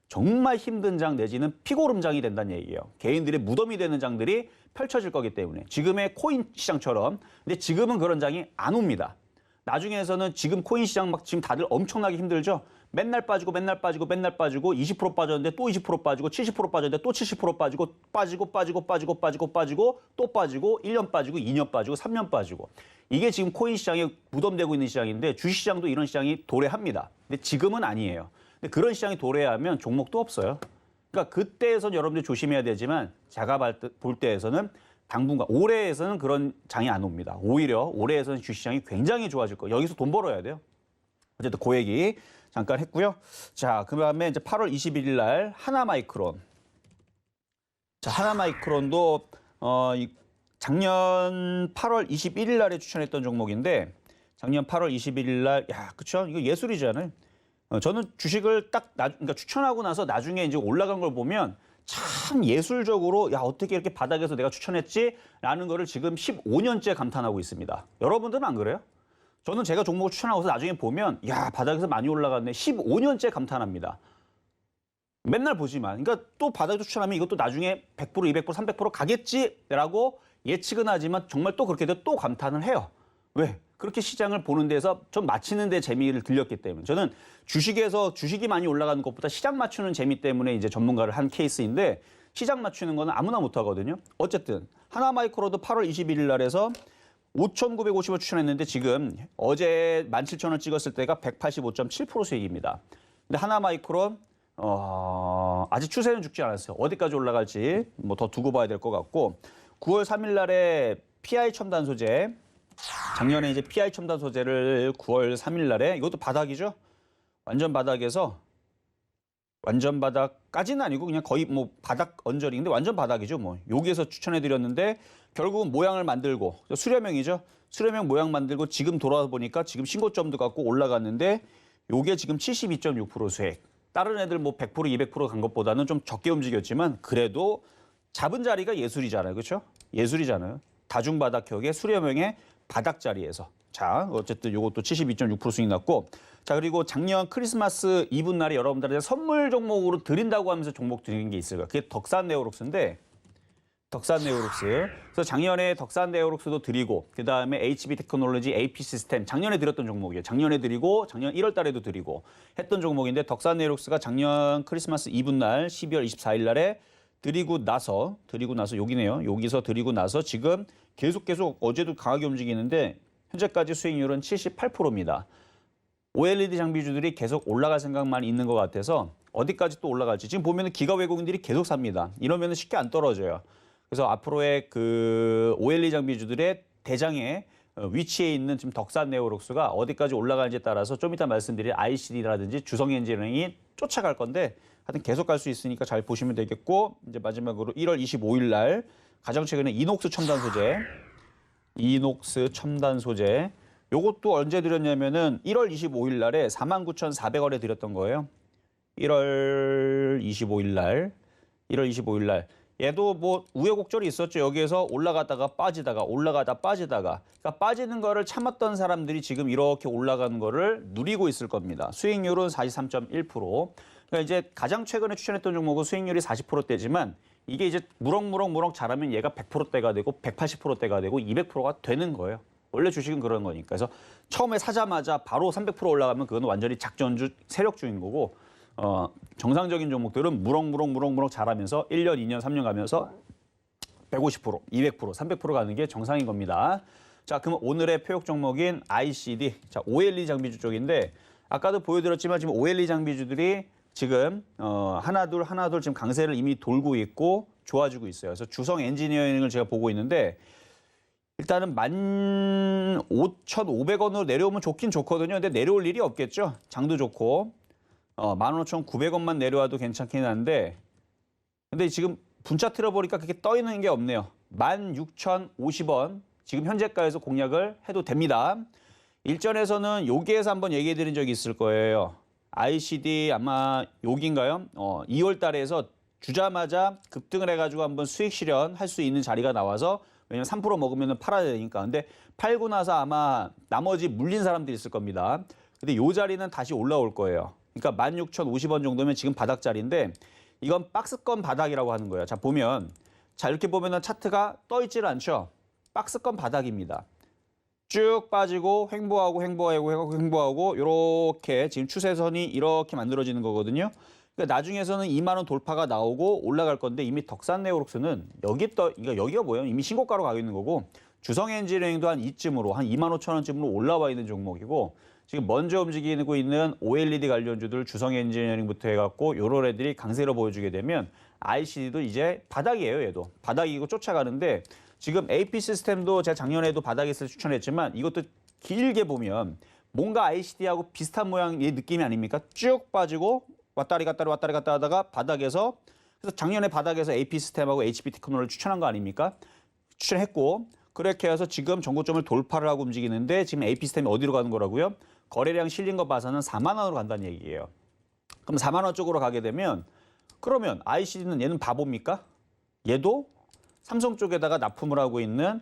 정말 힘든 장 내지는 피고름장이 된다는 얘기예요. 개인들의 무덤이 되는 장들이 펼쳐질 거기 때문에 지금의 코인 시장처럼. 근데 지금은 그런 장이 안 옵니다. 나중에서는 지금 코인 시장 막 지금 다들 엄청나게 힘들죠. 맨날 빠지고 20% 빠졌는데 또 20% 빠지고 70% 빠졌는데 또 70% 빠지고 또 빠지고 1년 빠지고 2년 빠지고 3년 빠지고. 이게 지금 코인 시장에 무덤되고 있는 시장인데 주식시장도 이런 시장이 도래합니다. 근데 지금은 아니에요. 근데 그런 시장이 도래하면 종목도 없어요. 그러니까 그때에선 여러분들이 조심해야 되지만 제가 볼 때에서는 당분간 올해에서는 그런 장이 안 옵니다. 오히려 올해에서는 주식시장이 굉장히 좋아질 거예요. 여기서 돈 벌어야 돼요. 어쨌든 그 얘기 잠깐 했고요. 자, 그다음에 이제 8월 21일 날 하나마이크론. 자, 하나마이크론도 작년 8월 21일 날에 추천했던 종목인데 작년 8월 21일 날 그쵸? 이거 예술이잖아요. 저는 주식을 그러니까 추천하고 나서 나중에 이제 올라간 걸 보면 참 예술적으로 어떻게 이렇게 바닥에서 내가 추천했지라는 거를 지금 15년째 감탄하고 있습니다. 여러분들은 안 그래요? 저는 제가 종목을 추천하고서 나중에 보면 바닥에서 많이 올라갔네. 15년째 감탄합니다. 맨날 보지만. 그러니까 또 바닥에서 추천하면 이것도 나중에 100%, 200%, 300% 가겠지라고 예측은 하지만 정말 또 그렇게 돼서 또 감탄을 해요. 왜? 그렇게 시장을 보는 데서 좀 맞히는 데 재미를 들렸기 때문에. 저는 주식에서 주식이 많이 올라가는 것보다 시장 맞추는 재미 때문에 이제 전문가를 한 케이스인데 시장 맞추는 거는 아무나 못 하거든요. 어쨌든 하나마이크로도 8월 21일 날에서 5,950원 추천했는데 지금 어제 17,000원 찍었을 때가 185.7% 수익입니다. 근데 하나마이크론 아직 추세는 죽지 않았어요. 어디까지 올라갈지 뭐 더 두고 봐야 될 것 같고 9월 3일 날에 PI 첨단 소재 작년에 이제 PI 첨단 소재를 9월 3일 날에 이것도 바닥이죠. 완전 바닥에서 완전 바닥까지는 아니고 그냥 거의 뭐 바닥 언저리인데 완전 바닥이죠. 뭐 여기에서 추천해 드렸는데 결국은 모양을 만들고 수렴형이죠. 수렴형 모양 만들고 지금 돌아와 보니까 지금 신고점도 갖고 올라갔는데 요게 지금 72.6% 수익. 다른 애들 뭐 100% 200% 간 것보다는 좀 적게 움직였지만 그래도 잡은 자리가 예술이잖아요. 그렇죠? 예술이잖아요. 다중바닥격의 수렴형의 바닥 자리에서 자, 어쨌든 요것도 72.6% 수익 났고, 자, 그리고 작년 크리스마스 이브 날에 여러분들한테 선물 종목으로 드린다고 하면서 종목 드린 게 있어요. 그게 덕산 네오록스인데, 덕산 네오록스. 그래서 작년에 덕산 네오록스도 드리고, 그 다음에 HB 테크놀로지, AP 시스템, 작년에 드렸던 종목이에요. 작년에 드리고, 작년 1월 달에도 드리고 했던 종목인데, 덕산 네오록스가 작년 크리스마스 이브 날 12월 24일 날에 드리고 나서 여기네요. 여기서 드리고 나서 지금 계속 어제도 강하게 움직이는데, 현재까지 수익률은 78%입니다. OLED 장비주들이 계속 올라갈 생각만 있는 것 같아서 어디까지 또 올라갈지. 지금 보면은 기가 외국인들이 계속 삽니다. 이러면은 쉽게 안 떨어져요. 그래서 앞으로의 그 OLED 장비주들의 대장에 위치해 있는 지금 덕산 네오록스가 어디까지 올라가는지에 따라서 좀 이따 말씀드릴 ICD라든지 주성엔지니어링이 쫓아갈 건데 하여튼 계속 갈 수 있으니까 잘 보시면 되겠고, 이제 마지막으로 1월 25일 날 가장 최근에 이녹스 첨단 소재 요것도 언제 드렸냐면은 1월 25일 날에 49,400원에 드렸던 거예요. 1월 25일 날 얘도 뭐 우여곡절이 있었죠. 여기에서 올라갔다가 빠지다가 그러니까 빠지는 거를 참았던 사람들이 지금 이렇게 올라가는 거를 누리고 있을 겁니다. 수익률은 43.1%. 그러니까 이제 가장 최근에 추천했던 종목은 수익률이 40%대지만 이게 이제 무럭무럭 자라면 얘가 100%대가 되고 180%대가 되고 200%가 되는 거예요. 원래 주식은 그런 거니까. 그래서 처음에 사자마자 바로 300% 올라가면 그건 완전히 작전주, 세력주인 거고, 정상적인 종목들은 무럭무럭 자라면서 1년, 2년, 3년 가면서 150%, 200%, 300% 가는 게 정상인 겁니다. 자, 그럼 오늘의 표역 종목인 ICD, 자, OLED 장비주 쪽인데 아까도 보여드렸지만 지금 OLED 장비주들이 지금 하나둘 지금 강세를 이미 돌고 있고 좋아지고 있어요. 그래서 주성 엔지니어링을 제가 보고 있는데 일단은 15,500원으로 내려오면 좋긴 좋거든요. 근데 내려올 일이 없겠죠. 장도 좋고 15,900원만 내려와도 괜찮긴 한데 근데 지금 분짜 틀어보니까 그렇게 떠 있는 게 없네요. 16,050원 지금 현재가에서 공략을 해도 됩니다. 일전에서는 여기에서 한번 얘기해 드린 적이 있을 거예요. ICD 아마 여기인가요? 2월 달에서 주자마자 급등을 해가지고 한번 수익 실현할 수 있는 자리가 나와서 왜냐면 3% 먹으면 팔아야 되니까. 근데 팔고 나서 아마 나머지 물린 사람들이 있을 겁니다. 근데 이 자리는 다시 올라올 거예요. 그러니까 16,050원 정도면 지금 바닥자리인데 이건 박스권 바닥이라고 하는 거예요. 자, 보면 자 이렇게 보면은 차트가 떠 있질 않죠. 박스권 바닥입니다. 쭉 빠지고 횡보하고 이렇게 지금 추세선이 이렇게 만들어지는 거거든요. 그러니까 나중에서는 2만 원 돌파가 나오고 올라갈 건데 이미 덕산 네오록스는 그러니까 여기가 뭐예요? 이미 신고가로 가고 있는 거고 주성 엔지니어링도 한 이쯤으로 한 2만 5천 원쯤으로 올라와 있는 종목이고 지금 먼저 움직이고 있는 OLED 관련주들 주성 엔지니어링부터 해갖고 요런 애들이 강세로 보여주게 되면 ICD도 이제 바닥이에요. 얘도 바닥이고 쫓아가는데 지금 AP 시스템도 제가 작년에도 바닥에 있을 때 추천했지만 이것도 길게 보면 뭔가 ICD하고 비슷한 모양의 느낌이 아닙니까? 쭉 빠지고 왔다리 갔다 하다가 바닥에서 그래서 작년에 바닥에서 AP 시스템하고 HB 테크놀을 추천한 거 아닙니까? 추천했고 그렇게 해서 지금 전고점을 돌파를 하고 움직이는데 지금 AP 시스템이 어디로 가는 거라고요? 거래량 실린 거 봐서는 4만 원으로 간다는 얘기예요. 그럼 4만 원 쪽으로 가게 되면 그러면 ICD는 얘는 바보입니까? 얘도 삼성 쪽에다가 납품을 하고 있는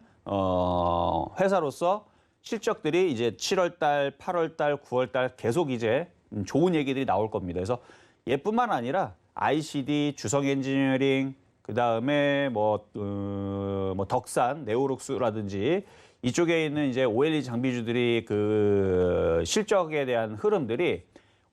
회사로서 실적들이 이제 7월 달, 8월 달, 9월 달 계속 이제 좋은 얘기들이 나올 겁니다. 그래서 얘뿐만 아니라 ICD, 주성 엔지니어링, 그다음에 뭐 덕산, 네오록스라든지 이쪽에 있는 이제 OLED 장비주들이 그 실적에 대한 흐름들이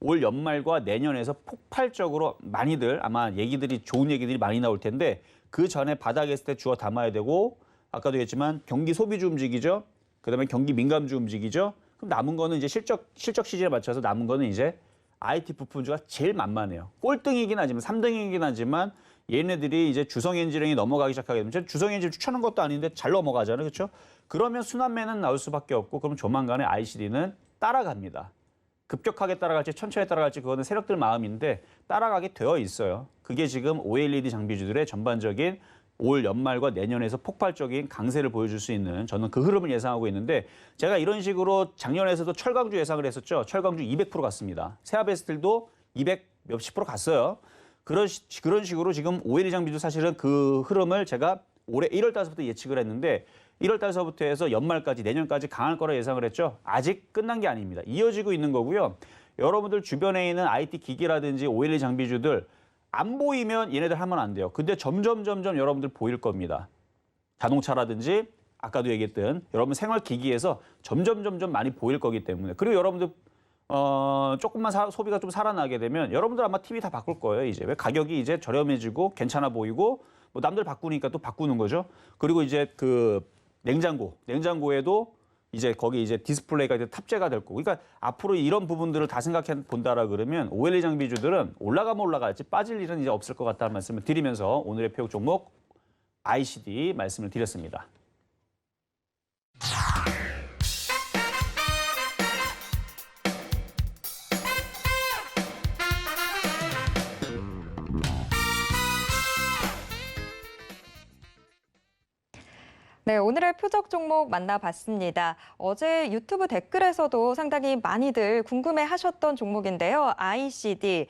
올 연말과 내년에서 폭발적으로 많이들 아마 좋은 얘기들이 많이 나올 텐데 그 전에 바닥에 있을 때 주워 담아야 되고 아까도 얘기했지만 경기 소비주 움직이죠. 그다음에 경기 민감주 움직이죠. 그럼 남은 거는 이제 실적 시즌에 맞춰서 남은 거는 이제 IT 부품주가 제일 만만해요. 꼴등이긴 하지만 3등이긴 하지만 얘네들이 이제 주성 엔지니어링이 넘어가기 시작하게 되면 주성 엔지니어링 추천한 것도 아닌데 잘 넘어가잖아요. 그렇죠? 그러면 순환매는 나올 수밖에 없고 그럼 조만간에 ICD는 따라갑니다. 급격하게 따라갈지 천천히 따라갈지 그거는 세력들 마음인데 따라가게 되어 있어요. 그게 지금 OLED 장비주들의 전반적인 올 연말과 내년에서 폭발적인 강세를 보여줄 수 있는 저는 그 흐름을 예상하고 있는데 제가 이런 식으로 작년에서도 철강주 예상을 했었죠. 철강주 200% 갔습니다. 세아베스틸도 200 몇십 % 갔어요. 그런 식으로 지금 OLED 장비도 사실은 그 흐름을 제가 올해 1월 달부터 예측을 했는데 1월 달서부터 해서 연말까지 내년까지 강할 거라 예상을 했죠. 아직 끝난 게 아닙니다. 이어지고 있는 거고요. 여러분들 주변에 있는 IT 기기라든지 OLED 장비주들 안 보이면 얘네들 하면 안 돼요. 근데 점점 여러분들 보일 겁니다. 자동차라든지 아까도 얘기했던 여러분 생활 기기에서 점점 많이 보일 거기 때문에 그리고 여러분들 조금만 소비가 좀 살아나게 되면 여러분들 아마 TV 다 바꿀 거예요. 이제 왜 가격이 이제 저렴해지고 괜찮아 보이고 뭐 남들 바꾸니까 또 바꾸는 거죠. 그리고 이제 그 냉장고에도 이제 거기 이제 디스플레이가 이제 탑재가 될 거고. 그러니까 앞으로 이런 부분들을 다 생각해 본다라 그러면 OLED 장비주들은 올라가면 올라갈지 빠질 일은 이제 없을 것 같다는 말씀을 드리면서 오늘의 표적 종목 ICD 말씀을 드렸습니다. 네, 오늘의 표적 종목 만나봤습니다. 어제 유튜브 댓글에서도 상당히 많이들 궁금해하셨던 종목인데요. ICD.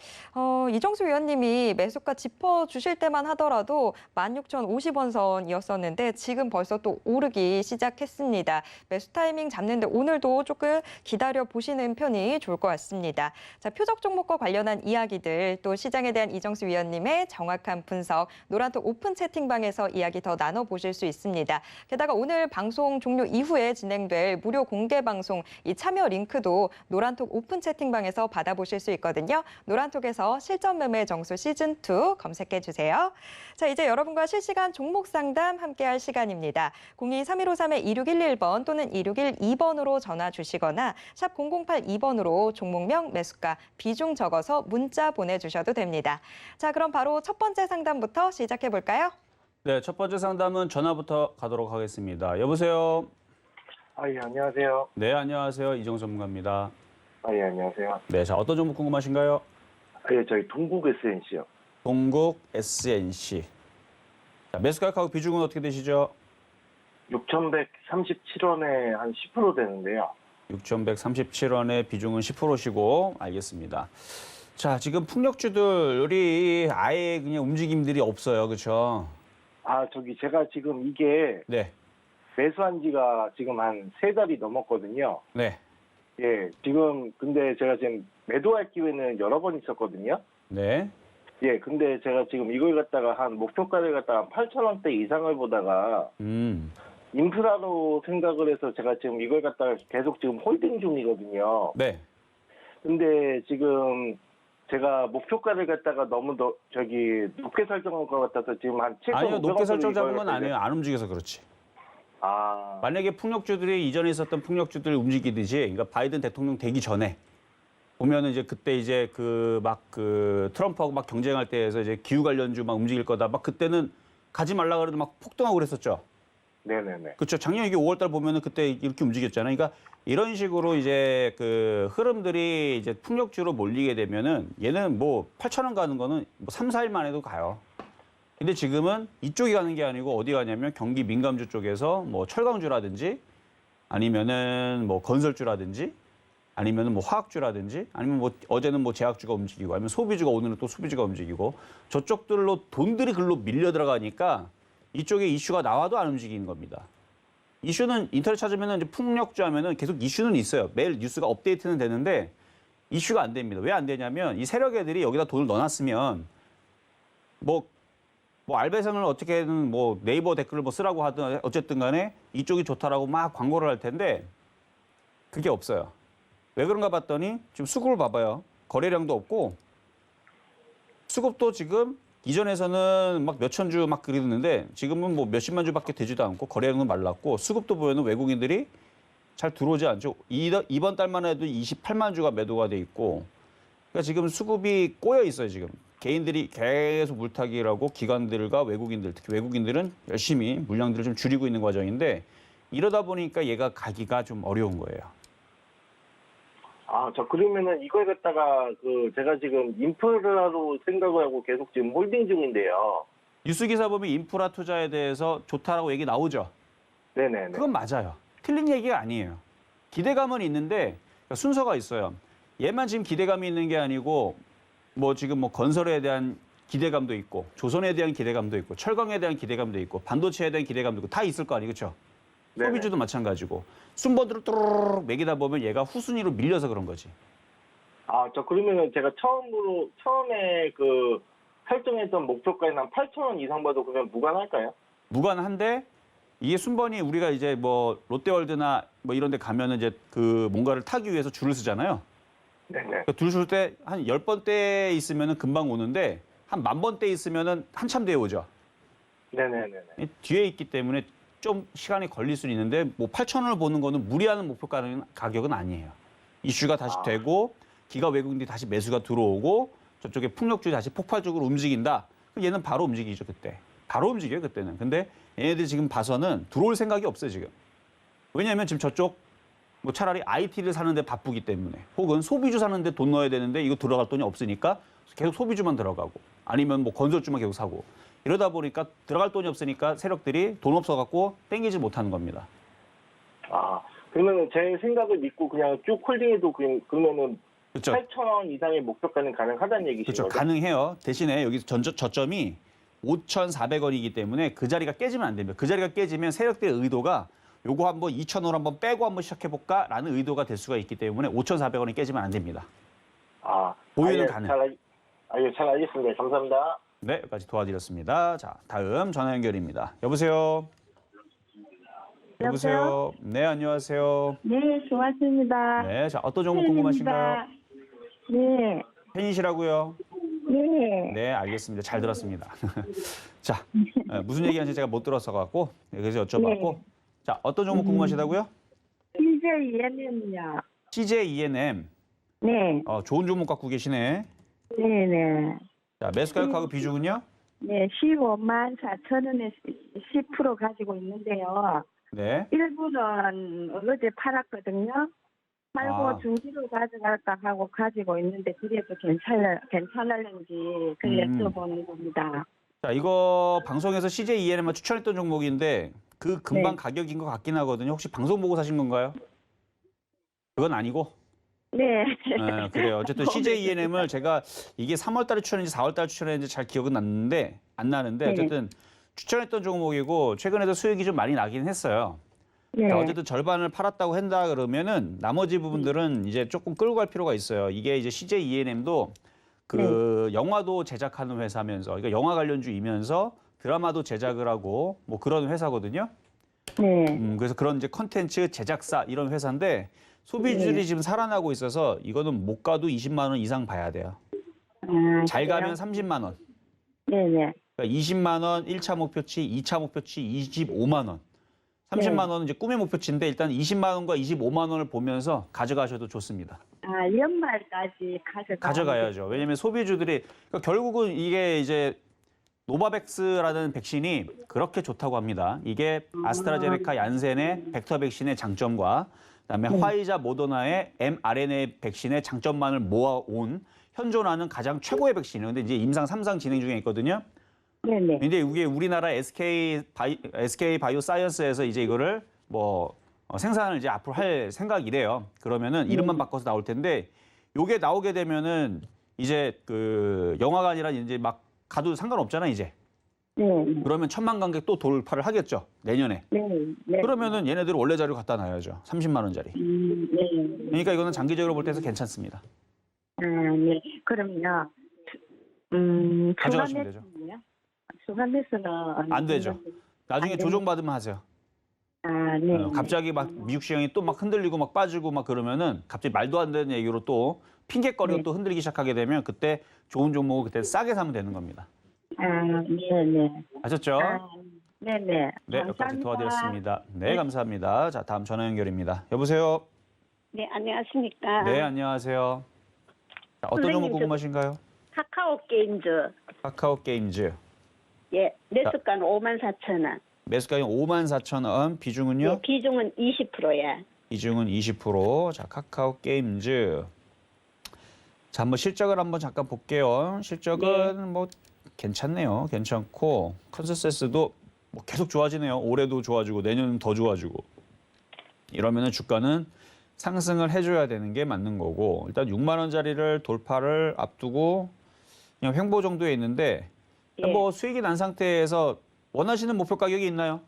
이정수 위원님이 매수가 짚어주실 때만 하더라도 16,050원 선이었었는데 지금 벌써 또 오르기 시작했습니다. 매수 타이밍 잡는데 오늘도 조금 기다려 보시는 편이 좋을 것 같습니다. 자, 표적 종목과 관련한 이야기들 또 시장에 대한 이정수 위원님의 정확한 분석, 노란톡 오픈 채팅방에서 이야기 더 나눠보실 수 있습니다. 게다가 오늘 방송 종료 이후에 진행될 무료 공개 방송 이 참여 링크도 노란톡 오픈 채팅방에서 받아보실 수 있거든요. 노란톡에서 실전 매매 정수 시즌2 검색해 주세요. 자, 이제 여러분과 실시간 종목 상담 함께할 시간입니다. 02-3153-2611번 또는 2612번으로 전화 주시거나 샵 0082번으로 종목명, 매수가, 비중 적어서 문자 보내주셔도 됩니다. 자, 그럼 바로 첫 번째 상담부터 시작해 볼까요? 네, 첫 번째 상담은 전화부터 가도록 하겠습니다. 여보세요. 예, 안녕하세요. 네, 안녕하세요. 이정수 전문가입니다. 예, 안녕하세요. 네, 자 어떤 종목 궁금하신가요? 예, 저희 동국 SNC요. 동국 SNC. 자, 매수가격하고 비중은 어떻게 되시죠? 6,137원에 한 10% 되는데요. 6,137원의 비중은 10%시고 알겠습니다. 자, 지금 풍력주들이 아예 그냥 움직임들이 없어요. 그렇죠? 제가 지금 이게 네. 매수한 지가 지금 한 3달이 넘었거든요. 네. 예, 지금 근데 제가 지금 매도할 기회는 여러 번 있었거든요. 네. 예, 근데 제가 지금 이걸 갖다가 한 목표가를 갖다가 한 8,000원대 이상을 보다가 인프라로 생각을 해서 제가 지금 이걸 갖다가 계속 지금 홀딩 중이거든요. 네. 근데 지금 제가 목표가를 갖다가 너무 높게 설정한 것 같아서 지금 한 7,500원. 아니요, 높게 설정 잡은 건 아니에요. 안 움직여서 그렇지. 만약에 풍력주들이 이전에 있었던 풍력주들 움직이듯이, 그러니까 바이든 대통령 되기 전에 보면은 이제 그때 이제 트럼프하고 막 경쟁할 때에서 이제 기후 관련주 막 움직일 거다. 막 그때는 가지 말라 그래도 막 폭등하고 그랬었죠. 네네네. 그렇죠. 작년 이게 5월달 보면은 그때 이렇게 움직였잖아요. 그러니까 이런 식으로 이제 그 흐름들이 이제 풍력주로 몰리게 되면은 얘는 뭐 8,000원 가는 거는 뭐 3, 4일만 해도 가요. 근데 지금은 이쪽이 가는 게 아니고 어디 가냐면 경기 민감주 쪽에서 뭐 철강주라든지 아니면은 뭐 건설주라든지 아니면은 뭐 화학주라든지 아니면 뭐 어제는 뭐 제약주가 움직이고 아니면 소비주가 오늘은 또 소비주가 움직이고 저쪽들로 돈들이 글로 밀려 들어가니까 이쪽에 이슈가 나와도 안 움직이는 겁니다. 이슈는 인터넷 찾으면은 이제 풍력주 하면은 계속 이슈는 있어요. 매일 뉴스가 업데이트는 되는데 이슈가 안 됩니다. 왜 안 되냐면 이 세력 애들이 여기다 돈을 넣어놨으면 뭐 알배상을 어떻게든 뭐 네이버 댓글을 뭐 쓰라고 하든 어쨌든 간에 이쪽이 좋다라고 막 광고를 할 텐데 그게 없어요. 왜 그런가 봤더니 지금 수급을 봐봐요. 거래량도 없고 수급도 지금 이전에서는 막 몇천 주 막 그랬는데 지금은 뭐 몇십만 주밖에 되지도 않고 거래량은 말랐고 수급도 보면은 외국인들이 잘 들어오지 않죠. 이번 달만 해도 28만 주가 매도가 돼 있고 그러니까 지금 수급이 꼬여 있어요. 지금 개인들이 계속 물타기를 하고 기관들과 외국인들 특히 외국인들은 열심히 물량들을 좀 줄이고 있는 과정인데 이러다 보니까 얘가 가기가 좀 어려운 거예요. 그러면은 이걸 갖다가 제가 지금 인프라로 생각을 하고 계속 지금 홀딩 중인데요. 뉴스 기사 보면 인프라 투자에 대해서 좋다라고 얘기 나오죠. 네네네. 그건 맞아요. 틀린 얘기가 아니에요. 기대감은 있는데 순서가 있어요. 얘만 지금 기대감이 있는 게 아니고 뭐 지금 뭐 건설에 대한 기대감도 있고 조선에 대한 기대감도 있고 철강에 대한 기대감도 있고 반도체에 대한 기대감도 있고 다 있을 거 아니에요. 그렇죠? 네네. 소비주도 마찬가지고 순번들을 뚜루룩 매기다 보면 얘가 후순위로 밀려서 그런 거지. 저 그러면은 제가 처음에 그 설정했던 목표가에는 한 8,000원 이상 봐도 그냥 무관할까요? 무관한데 이게 순번이 우리가 이제 뭐 롯데월드나 뭐 이런 데 가면은 이제 그 뭔가를 타기 위해서 줄을 서잖아요. 네네. 그러니까 줄 설 때 한 10번대 있으면은 금방 오는데 한 10,000번대 있으면은 한참 뒤에 오죠. 네네네네. 이 뒤에 있기 때문에 좀 시간이 걸릴 수는 있는데 뭐 8,000원을 보는 거는 무리하는 목표 가격은 아니에요. 이슈가 다시 되고 기가 외국인들이 다시 매수가 들어오고 저쪽에 풍력주의 다시 폭발적으로 움직인다. 그럼 얘는 바로 움직이죠 그때. 바로 움직여요 그때는. 근데 얘네들이 지금 봐서는 들어올 생각이 없어요 지금. 왜냐하면 지금 저쪽 뭐 차라리 IT를 사는데 바쁘기 때문에 혹은 소비주 사는데 돈 넣어야 되는데 이거 들어갈 돈이 없으니까 계속 소비주만 들어가고 아니면 뭐 건설주만 계속 사고 이러다 보니까 들어갈 돈이 없으니까 세력들이 돈 없어갖고 땡기지 못하는 겁니다. 그러면은 제 생각을 믿고 그냥 쭉 홀딩해도 그러면은 그렇죠. 8,000원 이상의 목표가는 가능하다는 얘기신 그렇죠. 거죠? 가능해요. 대신에 여기서 저점이 5,400원이기 때문에 그 자리가 깨지면 안 됩니다. 그 자리가 깨지면 세력들의 의도가 요거 한번 2,000원 한번 빼고 한번 시작해볼까라는 의도가 될 수가 있기 때문에 5,400원이 깨지면 안 됩니다. 보유는 가능. 잘 알겠습니다. 감사합니다. 네, 여기까지 도와드렸습니다. 자, 다음 전화 연결입니다. 여보세요? 여보세요? 네, 안녕하세요. 네, 고맙습니다. 네, 자, 어떤 종목 궁금하신가요? 네, 팬이시라고요? 네. 네, 알겠습니다. 잘 들었습니다. 자, 무슨 얘기하는지 제가 못 들어서 갖고 그래서 여쭤봤고, 네. 자, 어떤 종목 궁금하시다고요? CJENM요. CJENM. 네, 좋은 종목 갖고 계시네. 네, 네. 자, 매수 가격하고 비중은요? 네, 15만 4천 원에 10% 가지고 있는데요. 네. 일부는 어제 팔았거든요. 팔고 중기로 가져갈까 하고 가지고 있는데 그래도 괜찮을는지 그 여쭤보는 겁니다. 자, 이거 방송에서 CJENM만 추천했던 종목인데 그 금방 네. 가격인 것 같긴 하거든요. 혹시 방송 보고 사신 건가요? 그건 아니고? 네. 네, 그래요. 어쨌든 CJENM을 제가 이게 3월 달에 추천했는지 4월 달에 추천했는지 잘 기억은 안 나는데 네. 어쨌든 추천했던 종목이고 최근에도 수익이 좀 많이 나긴 했어요. 네. 그러니까 어쨌든 절반을 팔았다고 한다 그러면은 나머지 부분들은 이제 조금 끌고 갈 필요가 있어요. 이게 이제 CJENM도 그 영화도 제작하는 회사면서 그러니까 영화 관련주이면서 드라마도 제작을 하고 뭐 그런 회사거든요. 네. 그래서 그런 이제 컨텐츠 제작사 이런 회사인데 소비주들이 지금 살아나고 있어서 이거는 못 가도 20만 원 이상 봐야 돼요. 잘 가면 30만 원. 네네. 그러니까 20만 원 1차 목표치, 2차 목표치 25만 원. 30만 원은 이제 꿈의 목표치인데 일단 20만 원과 25만 원을 보면서 가져가셔도 좋습니다. 연말까지 가져가야죠. 왜냐하면 소비주들이 그러니까 결국은 이게 이제 노바백스라는 백신이 그렇게 좋다고 합니다. 이게 아스트라제네카 얀센의 벡터 백신의 장점과 그다음에 화이자 모더나의 mRNA 백신의 장점만을 모아온 현존하는 가장 최고의 백신이에요. 근데 이제 임상 3상 진행 중에 있거든요. 네네. 근데 이게 우리나라 SK 바이오사이언스에서 이제 이거를 생산을 이제 앞으로 할 생각이래요. 그러면은 이름만 바꿔서 나올 텐데 요게 나오게 되면은 이제 그 영화관이라 이제 막 가도 상관없잖아 이제. 네. 그러면 1,000만 관객 또 돌파를 하겠죠 내년에. 네. 네. 그러면은 얘네들 원래 자료 갖다 놔야죠. 30만 원짜리. 네. 그러니까 이거는 장기적으로 볼 때서 괜찮습니다. 네. 그럼요. 가져가시면 되죠. 수간 매수는 안 되죠. 나중에 안 조정받으면 하세요. 네. 갑자기 막 미국 시장이 또 막 흔들리고 막 빠지고 막 그러면은 갑자기 말도 안 되는 얘기로 또 핑계거리로 또 흔들리기 시작하게 되면 그때 좋은 종목을 그때 싸게 사면 되는 겁니다. 네네. 아셨죠? 네네. 네, 여기까지 도와드렸습니다. 네, 감사합니다. 자, 다음 전화 연결입니다. 여보세요? 네, 안녕하십니까. 네, 안녕하세요. 자, 어떤 종목 궁금하신가요? 카카오 게임즈. 카카오 게임즈. 예, 매수가는 54,000원. 매수가는 54,000원. 비중은요? 예, 비중은 20%야. 비중은 20%. 자, 카카오 게임즈. 자, 한번 실적을 한번 잠깐 볼게요. 실적은 뭐 괜찮네요. 괜찮고 컨센서스도 뭐 계속 좋아지네요. 올해도 좋아지고 내년은 더 좋아지고. 이러면은 주가는 상승을 해줘야 되는 게 맞는 거고 일단 6만 원짜리를 돌파를 앞두고 그냥 횡보 정도에 있는데 예. 뭐 수익이 난 상태에서 원하시는 목표 가격이 있나요?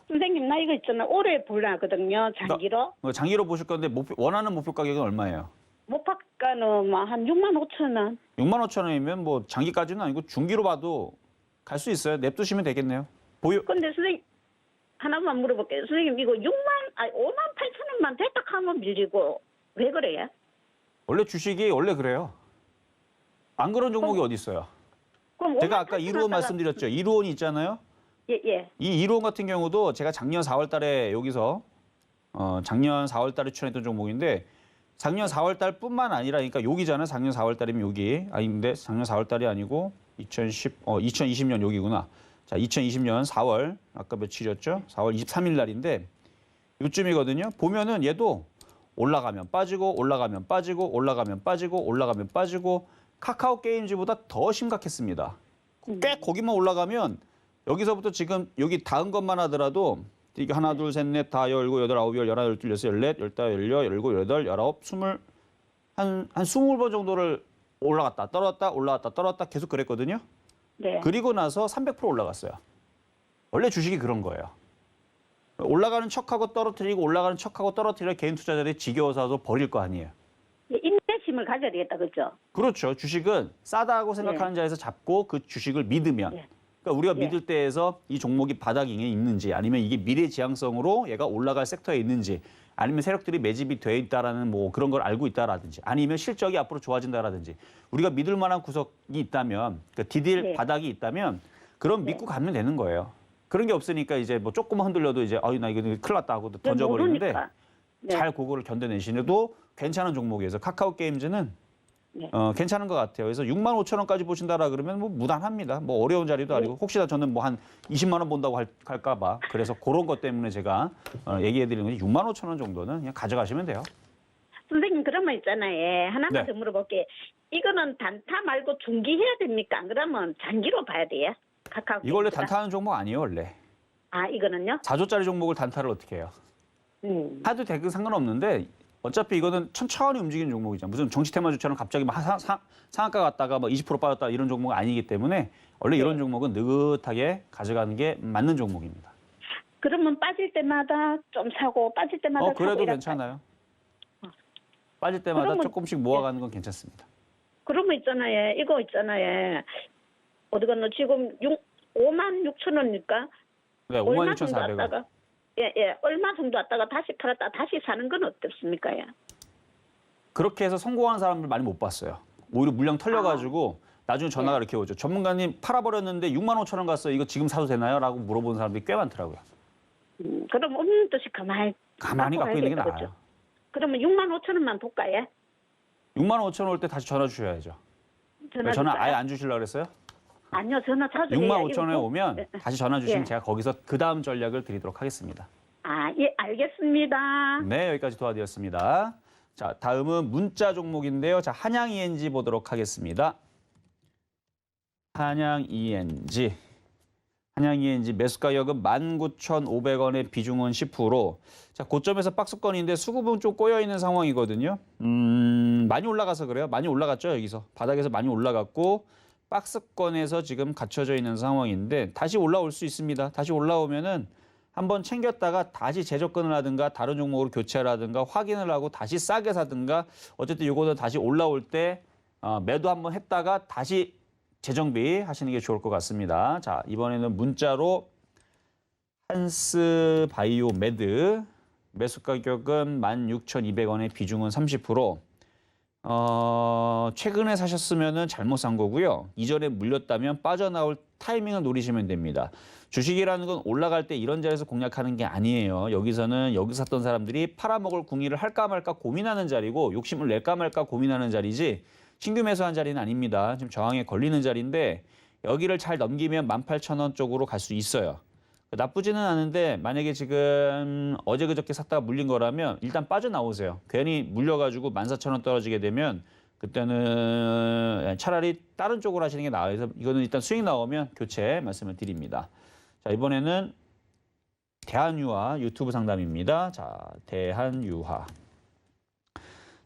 선생님, 나 이거 있잖아. 올해 보려거든요. 장기로. 장기로 보실 건데 원하는 목표 가격은 얼마예요? 목표가는 뭐 한 6만 5천 원. 6만 5천 원이면 뭐 장기까지는 아니고 중기로 봐도 갈 수 있어요. 냅두시면 되겠네요. 보유. 근데 선생님, 하나만 물어볼게요. 선생님, 이거 5만 8천 원만 대딱 하면 밀리고, 왜 그래요? 원래 주식이 원래 그래요. 안 그런 종목이 어디 있어요? 그럼 제가 5만 아까 8천 이루원 원다가- 말씀드렸죠. 이루원이 있잖아요. 예, 예. 이 이루원 같은 경우도 제가 작년 4월 달에 여기서 작년 4월 달에 추천했던 종목인데 작년 4월 달뿐만 아니라 그러니까 여기잖아요. 작년 4월 달이면 여기. 아닌데 작년 4월 달이 아니고 2020년 여기구나. 자, 2020년 4월 아까 며칠이었죠? 4월 23일 날인데 요쯤이거든요. 보면은 얘도 올라가면 빠지고 올라가면 빠지고 올라가면 빠지고 올라가면 빠지고 카카오 게임즈보다 더 심각했습니다. 꽤 거기만 올라가면 여기서부터 지금 여기 닿은 것만 하더라도 이게 하나, 둘, 셋, 넷, 다, 열고, 여덟, 아홉, 열, 열하나, 열둘, 열셋, 열넷, 열다, 열여, 열일곱, 여덟, 열아홉, 스물 한 20번 정도를 올라갔다 떨어졌다 올라갔다 떨어졌다 계속 그랬거든요. 네. 그리고 나서 300% 올라갔어요. 원래 주식이 그런 거예요. 올라가는 척하고 떨어뜨리고 올라가는 척하고 떨어뜨려 개인 투자자들이 지겨워서 버릴 거 아니에요. 예, 인내심을 가져야 되겠다, 그죠? 그렇죠. 주식은 싸다고 생각하는 자에서 잡고 그 주식을 믿으면 예. 그러니까 우리가 예. 믿을 때에서 이 종목이 바닥에 있는지 아니면 이게 미래 지향성으로 얘가 올라갈 섹터에 있는지 아니면 세력들이 매집이 돼 있다라는 뭐 그런 걸 알고 있다라든지 아니면 실적이 앞으로 좋아진다라든지 우리가 믿을 만한 구석이 있다면 그 디딜 네. 바닥이 있다면 그럼 믿고 가면 되는 거예요. 그런 게 없으니까 이제 뭐 조금만 흔들려도 이제 나 이거 큰일 났다 하고 던져버리는데 모르니까. 네. 잘 그거를 견뎌내시는데도 괜찮은 종목이어서 카카오 게임즈는 네. 괜찮은 것 같아요. 그래서 6만 5천 원까지 보신다라 그러면 뭐 무난합니다. 뭐 어려운 자리도 아니고 혹시나 저는 뭐 한 20만 원 본다고 할까 봐 그래서 그런 것 때문에 제가 얘기해 드리는 거지 6만 5천 원 정도는 그냥 가져가시면 돼요. 선생님, 그러면 있잖아요. 하나만 네. 더 물어볼게. 이거는 단타 말고 중기 해야 됩니까? 안 그러면 장기로 봐야 돼요? 카카오. 이거 원래 게임즈가? 단타하는 종목 아니에요, 원래. 아, 이거는요? 4조짜리 종목을 단타를 어떻게 해요? 하도 되게 상관없는데 어차피 이거는 천천히 움직이는 종목이잖아요. 무슨 정치 테마주처럼 갑자기 막 상한가 갔다가 뭐 20% 빠졌다 이런 종목은 아니기 때문에 원래 이런 네. 종목은 느긋하게 가져가는 게 맞는 종목입니다. 그러면 빠질 때마다 좀 사고, 빠질 때마다 사고. 그래도 이렇게. 괜찮아요. 빠질 때마다 그러면- 조금씩 모아가는 건 괜찮습니다. 그러면 있잖아요. 이거 있잖아요. 어디 갔노? 지금 5만 6천 원이니까. 네, 얼마 정도 56,400원. 왔다가. 예, 예. 얼마 정도 왔다가 다시 팔았다 다시 사는 건 어떻습니까? 예. 그렇게 해서 성공한 사람들 많이 못 봤어요. 오히려 물량 털려가지고 나중에 전화가 네. 이렇게 오죠. 전문가님 팔아버렸는데 6만 5천 원 갔어요. 이거 지금 사도 되나요? 라고 물어보는 사람들이 꽤 많더라고요. 그럼 없는 듯이 가만히 갖고 있는 게 가야겠다, 나아요. 그죠? 그러면 6만 5천 원만 볼까요? 6만 5천 원 올 때 다시 전화 주셔야죠. 전화 전화 줄까요? 아예 안 주시려고 그랬어요? 아니요, 전화 자주 6만 해요. 5천 원에 이거 오면 예. 다시 전화 주시면 예. 제가 거기서 그 다음 전략을 드리도록 하겠습니다. 아, 예, 알겠습니다. 네, 여기까지 도와드렸습니다. 자, 다음은 문자 종목인데요. 자, 한양 ENG 보도록 하겠습니다. 한양 ENG. 한양 ENG 매수 가격은 19,500원에 비중은 10%. 자, 고점에서 박스권인데 수급은 좀 꼬여 있는 상황이거든요. 많이 올라가서 그래요. 많이 올라갔죠, 여기서. 바닥에서 많이 올라갔고 박스권에서 지금 갇혀져 있는 상황인데 다시 올라올 수 있습니다. 다시 올라오면은 한번 챙겼다가 다시 재접근을 하든가 다른 종목으로 교체를 하든가 확인을 하고 다시 싸게 사든가 어쨌든 이거는 다시 올라올 때 매도 한번 했다가 다시 재정비 하시는 게 좋을 것 같습니다. 자, 이번에는 문자로 한스 바이오 메드 매수 가격은 16,200원에 비중은 30%. 최근에 사셨으면 잘못 산 거고요. 이전에 물렸다면 빠져나올 타이밍을 노리시면 됩니다. 주식이라는 건 올라갈 때 이런 자리에서 공략하는 게 아니에요. 여기서는 여기 샀던 사람들이 팔아먹을 궁리를 할까 말까 고민하는 자리고 욕심을 낼까 말까 고민하는 자리지 신규 매수한 자리는 아닙니다. 지금 저항에 걸리는 자리인데 여기를 잘 넘기면 18,000원 쪽으로 갈 수 있어요. 나쁘지는 않은데 만약에 지금 어제 그저께 샀다가 물린 거라면 일단 빠져나오세요. 괜히 물려가지고 14,000원 떨어지게 되면 그때는 차라리 다른 쪽으로 하시는 게 나아요. 그래서 이거는 일단 수익 나오면 교체 말씀을 드립니다. 자, 이번에는 대한유화 유튜브 상담입니다. 자, 대한유화.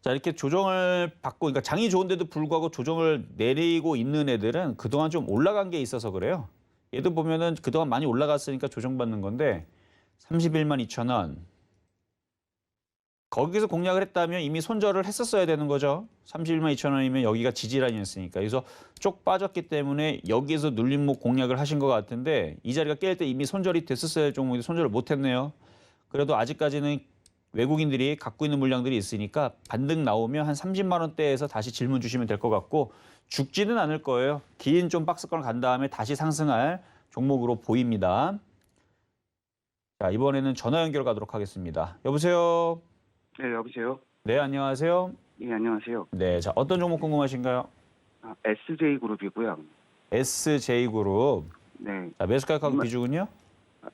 자, 이렇게 조정을 받고, 그러니까 장이 좋은데도 불구하고 조정을 내리고 있는 애들은 그동안 좀 올라간 게 있어서 그래요. 얘도 보면은 그동안 많이 올라갔으니까 조정받는 건데 31만 2천 원. 거기서 공략을 했다면 이미 손절을 했었어야 되는 거죠. 31만 2천 원이면 여기가 지지라인이었으니까. 그래서 쪽 빠졌기 때문에 여기에서 눌림목 공략을 하신 것 같은데 이 자리가 깰 때 이미 손절이 됐었어야 할 종목인데 손절을 못했네요. 그래도 아직까지는 외국인들이 갖고 있는 물량들이 있으니까 반등 나오면 한 30만 원대에서 다시 질문 주시면 될 것 같고 죽지는 않을 거예요. 긴 좀 박스권 간 다음에 다시 상승할 종목으로 보입니다. 자, 이번에는 전화 연결 가도록 하겠습니다. 여보세요? 네, 여보세요? 네, 안녕하세요. 예, 안녕하세요. 네, 자, 어떤 종목 궁금하신가요? SJ그룹이고요. SJ그룹. 네, 자, 매수 가격 이만- 비중은요?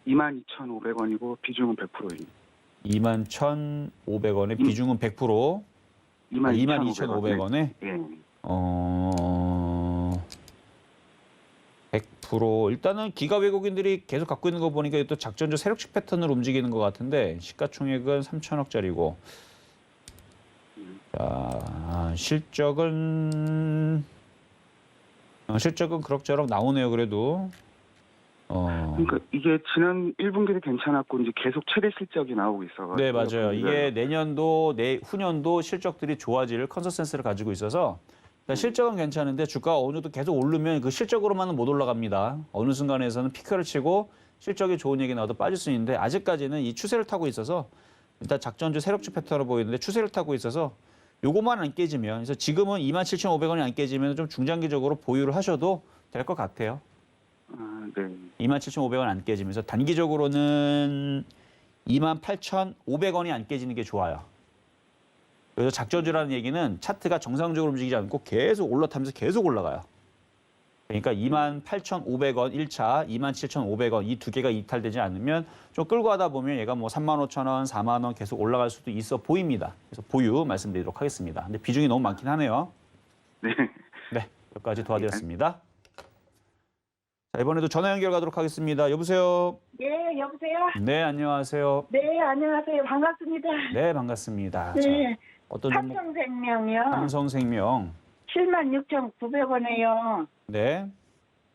22,500원이고 비중은 100%입니다. 21,500원에 비중은 100%. 22,500원에 예. 100%. 일단은 기가 외국인들이 계속 갖고 있는 거 보니까 또 작전주 세력식 패턴으로 움직이는 것 같은데 시가총액은 3천억짜리고. 자, 실적은 그럭저럭 나오네요. 그래도. 그러니까 이게 지난 1분기도 괜찮았고 이제 계속 최대 실적이 나오고 있어가지고. 네, 맞아요. 이게 내년도, 내후년도 실적들이 좋아질 컨센서스를 가지고 있어서 일단 실적은 괜찮은데 주가가 어느 정도 계속 오르면 그 실적으로만은 못 올라갑니다. 어느 순간에서는 피크를 치고 실적이 좋은 얘기 나와도 빠질 수 있는데 아직까지는 이 추세를 타고 있어서 일단 작전주 세력주 패턴으로 보이는데 추세를 타고 있어서 요거만 안 깨지면 그래서 지금은 27,500원이 안 깨지면 좀 중장기적으로 보유를 하셔도 될 것 같아요. 네. 27,500원 안 깨지면서 단기적으로는 28,500원이 안 깨지는 게 좋아요. 그래서 작전주라는 얘기는 차트가 정상적으로 움직이지 않고 계속 올라타면서 계속 올라가요. 그러니까 28,500원 1차, 27,500원 이 두 개가 이탈되지 않으면 좀 끌고 가다 보면 얘가 뭐 35,000원, 4만 원 계속 올라갈 수도 있어 보입니다. 그래서 보유 말씀드리도록 하겠습니다. 근데 비중이 너무 많긴 하네요. 네. 네, 여기까지 도와드렸습니다. 자, 이번에도 전화 연결 가도록 하겠습니다. 여보세요? 네, 여보세요? 네, 안녕하세요. 네, 안녕하세요. 반갑습니다. 네, 반갑습니다. 네, 자, 어떤 종목? 삼성생명이요. 삼성생명. 76,900원에요. 네.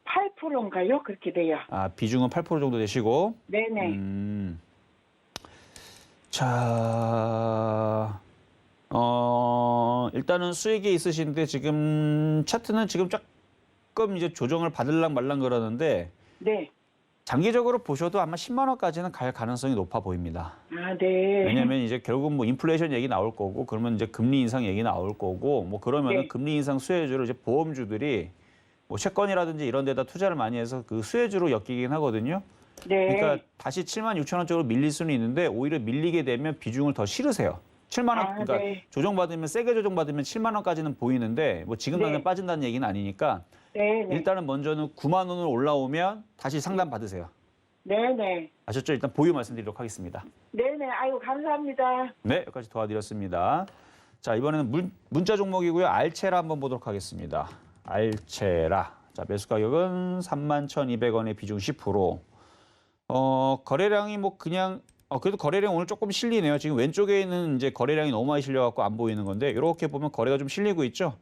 8%인가요? 그렇게 돼요. 아, 비중은 8% 정도 되시고. 네네. 자, 일단은 수익이 있으신데 지금 차트는 지금 조금 이제 조정을 받을랑 말랑 그러는데 네. 장기적으로 보셔도 아마 10만 원까지는 갈 가능성이 높아 보입니다. 아, 네. 왜냐하면 이제 결국 뭐 인플레이션 얘기 나올 거고 그러면 이제 금리 인상 얘기 나올 거고 뭐 그러면은 네. 금리 인상 수혜주로 이제 보험주들이 뭐 채권이라든지 이런 데다 투자를 많이 해서 그 수혜주로 엮이긴 하거든요. 네. 그러니까 다시 76,000원 쪽으로 밀릴 수는 있는데 오히려 밀리게 되면 비중을 더 실으세요. 7만 원, 아, 그러니까 네. 조정받으면 세게 조정받으면 7만 원까지는 보이는데 뭐 지금 당장 네. 빠진다는 얘기는 아니니까 네. 네. 일단은 먼저는 9만 원으로 올라오면 다시 상담 받으세요. 네네. 아셨죠? 일단 보유 말씀드리도록 하겠습니다. 네네. 아유, 감사합니다. 네, 여기까지 도와드렸습니다. 자, 이번에는 문자 종목이고요. 알체라 한번 보도록 하겠습니다. 알체라. 자, 매수 가격은 31,200원에 비중 10%. 거래량이 뭐 그냥 그래도 거래량 오늘 조금 실리네요. 지금 왼쪽에 있는 이제 거래량이 너무 많이 실려갖고 안 보이는 건데 이렇게 보면 거래가 좀 실리고 있죠.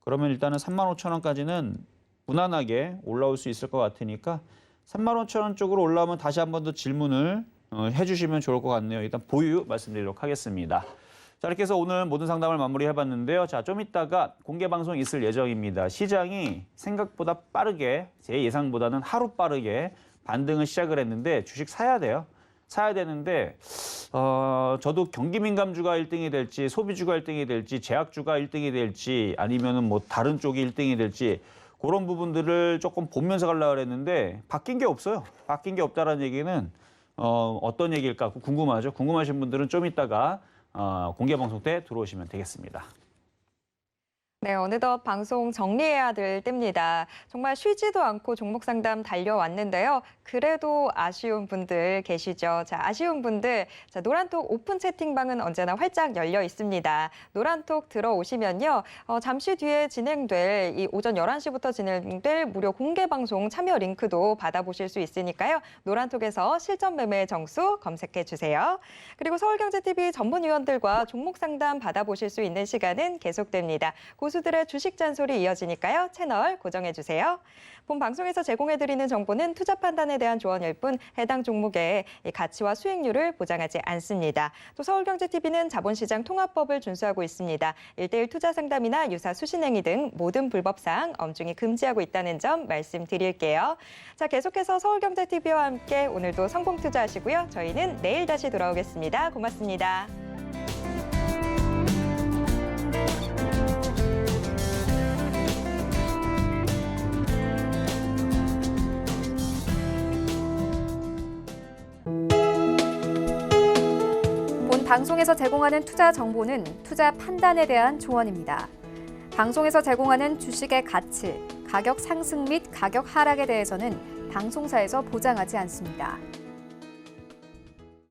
그러면 일단은 35,000원까지는 무난하게 올라올 수 있을 것 같으니까 35,000원 쪽으로 올라오면 다시 한 번 더 질문을 해주시면 좋을 것 같네요. 일단 보유 말씀드리도록 하겠습니다. 자, 이렇게 해서 오늘 모든 상담을 마무리해봤는데요. 자, 좀 이따가 공개 방송 있을 예정입니다. 시장이 생각보다 빠르게 제 예상보다는 하루 빠르게 반등을 시작을 했는데 주식 사야 돼요. 사야 되는데 저도 경기 민감주가 1등이 될지 소비주가 1등이 될지 제약주가 1등이 될지 아니면은 뭐 다른 쪽이 1등이 될지 그런 부분들을 조금 보면서 가려고 했는데 바뀐 게 없어요. 바뀐 게 없다라는 얘기는 어떤 얘기일까 궁금하죠. 궁금하신 분들은 좀 이따가 공개 방송 때 들어오시면 되겠습니다. 네, 어느덧 방송 정리해야 될 때입니다. 정말 쉬지도 않고 종목 상담 달려왔는데요. 그래도 아쉬운 분들 계시죠? 자, 아쉬운 분들, 자, 노란톡 오픈 채팅방은 언제나 활짝 열려 있습니다. 노란톡 들어오시면요. 잠시 뒤에 진행될 이 오전 11시부터 진행될 무료 공개 방송 참여 링크도 받아보실 수 있으니까요. 노란톡에서 실전 매매 정수 검색해 주세요. 그리고 서울경제TV 전문위원들과 종목 상담 받아보실 수 있는 시간은 계속됩니다. 고수들의 주식 잔소리 이어지니까요. 채널 고정해주세요. 본 방송에서 제공해드리는 정보는 투자 판단에 대한 조언일 뿐 해당 종목의 가치와 수익률을 보장하지 않습니다. 또 서울경제TV는 자본시장 통합법을 준수하고 있습니다. 1:1 투자 상담이나 유사 수신행위 등 모든 불법사항 엄중히 금지하고 있다는 점 말씀드릴게요. 자, 계속해서 서울경제TV와 함께 오늘도 성공 투자하시고요. 저희는 내일 다시 돌아오겠습니다. 고맙습니다. 본 방송에서 제공하는 투자 정보는 투자 판단에 대한 조언입니다. 방송에서 제공하는 주식의 가치, 가격 상승 및 가격 하락에 대해서는 방송사에서 보장하지 않습니다.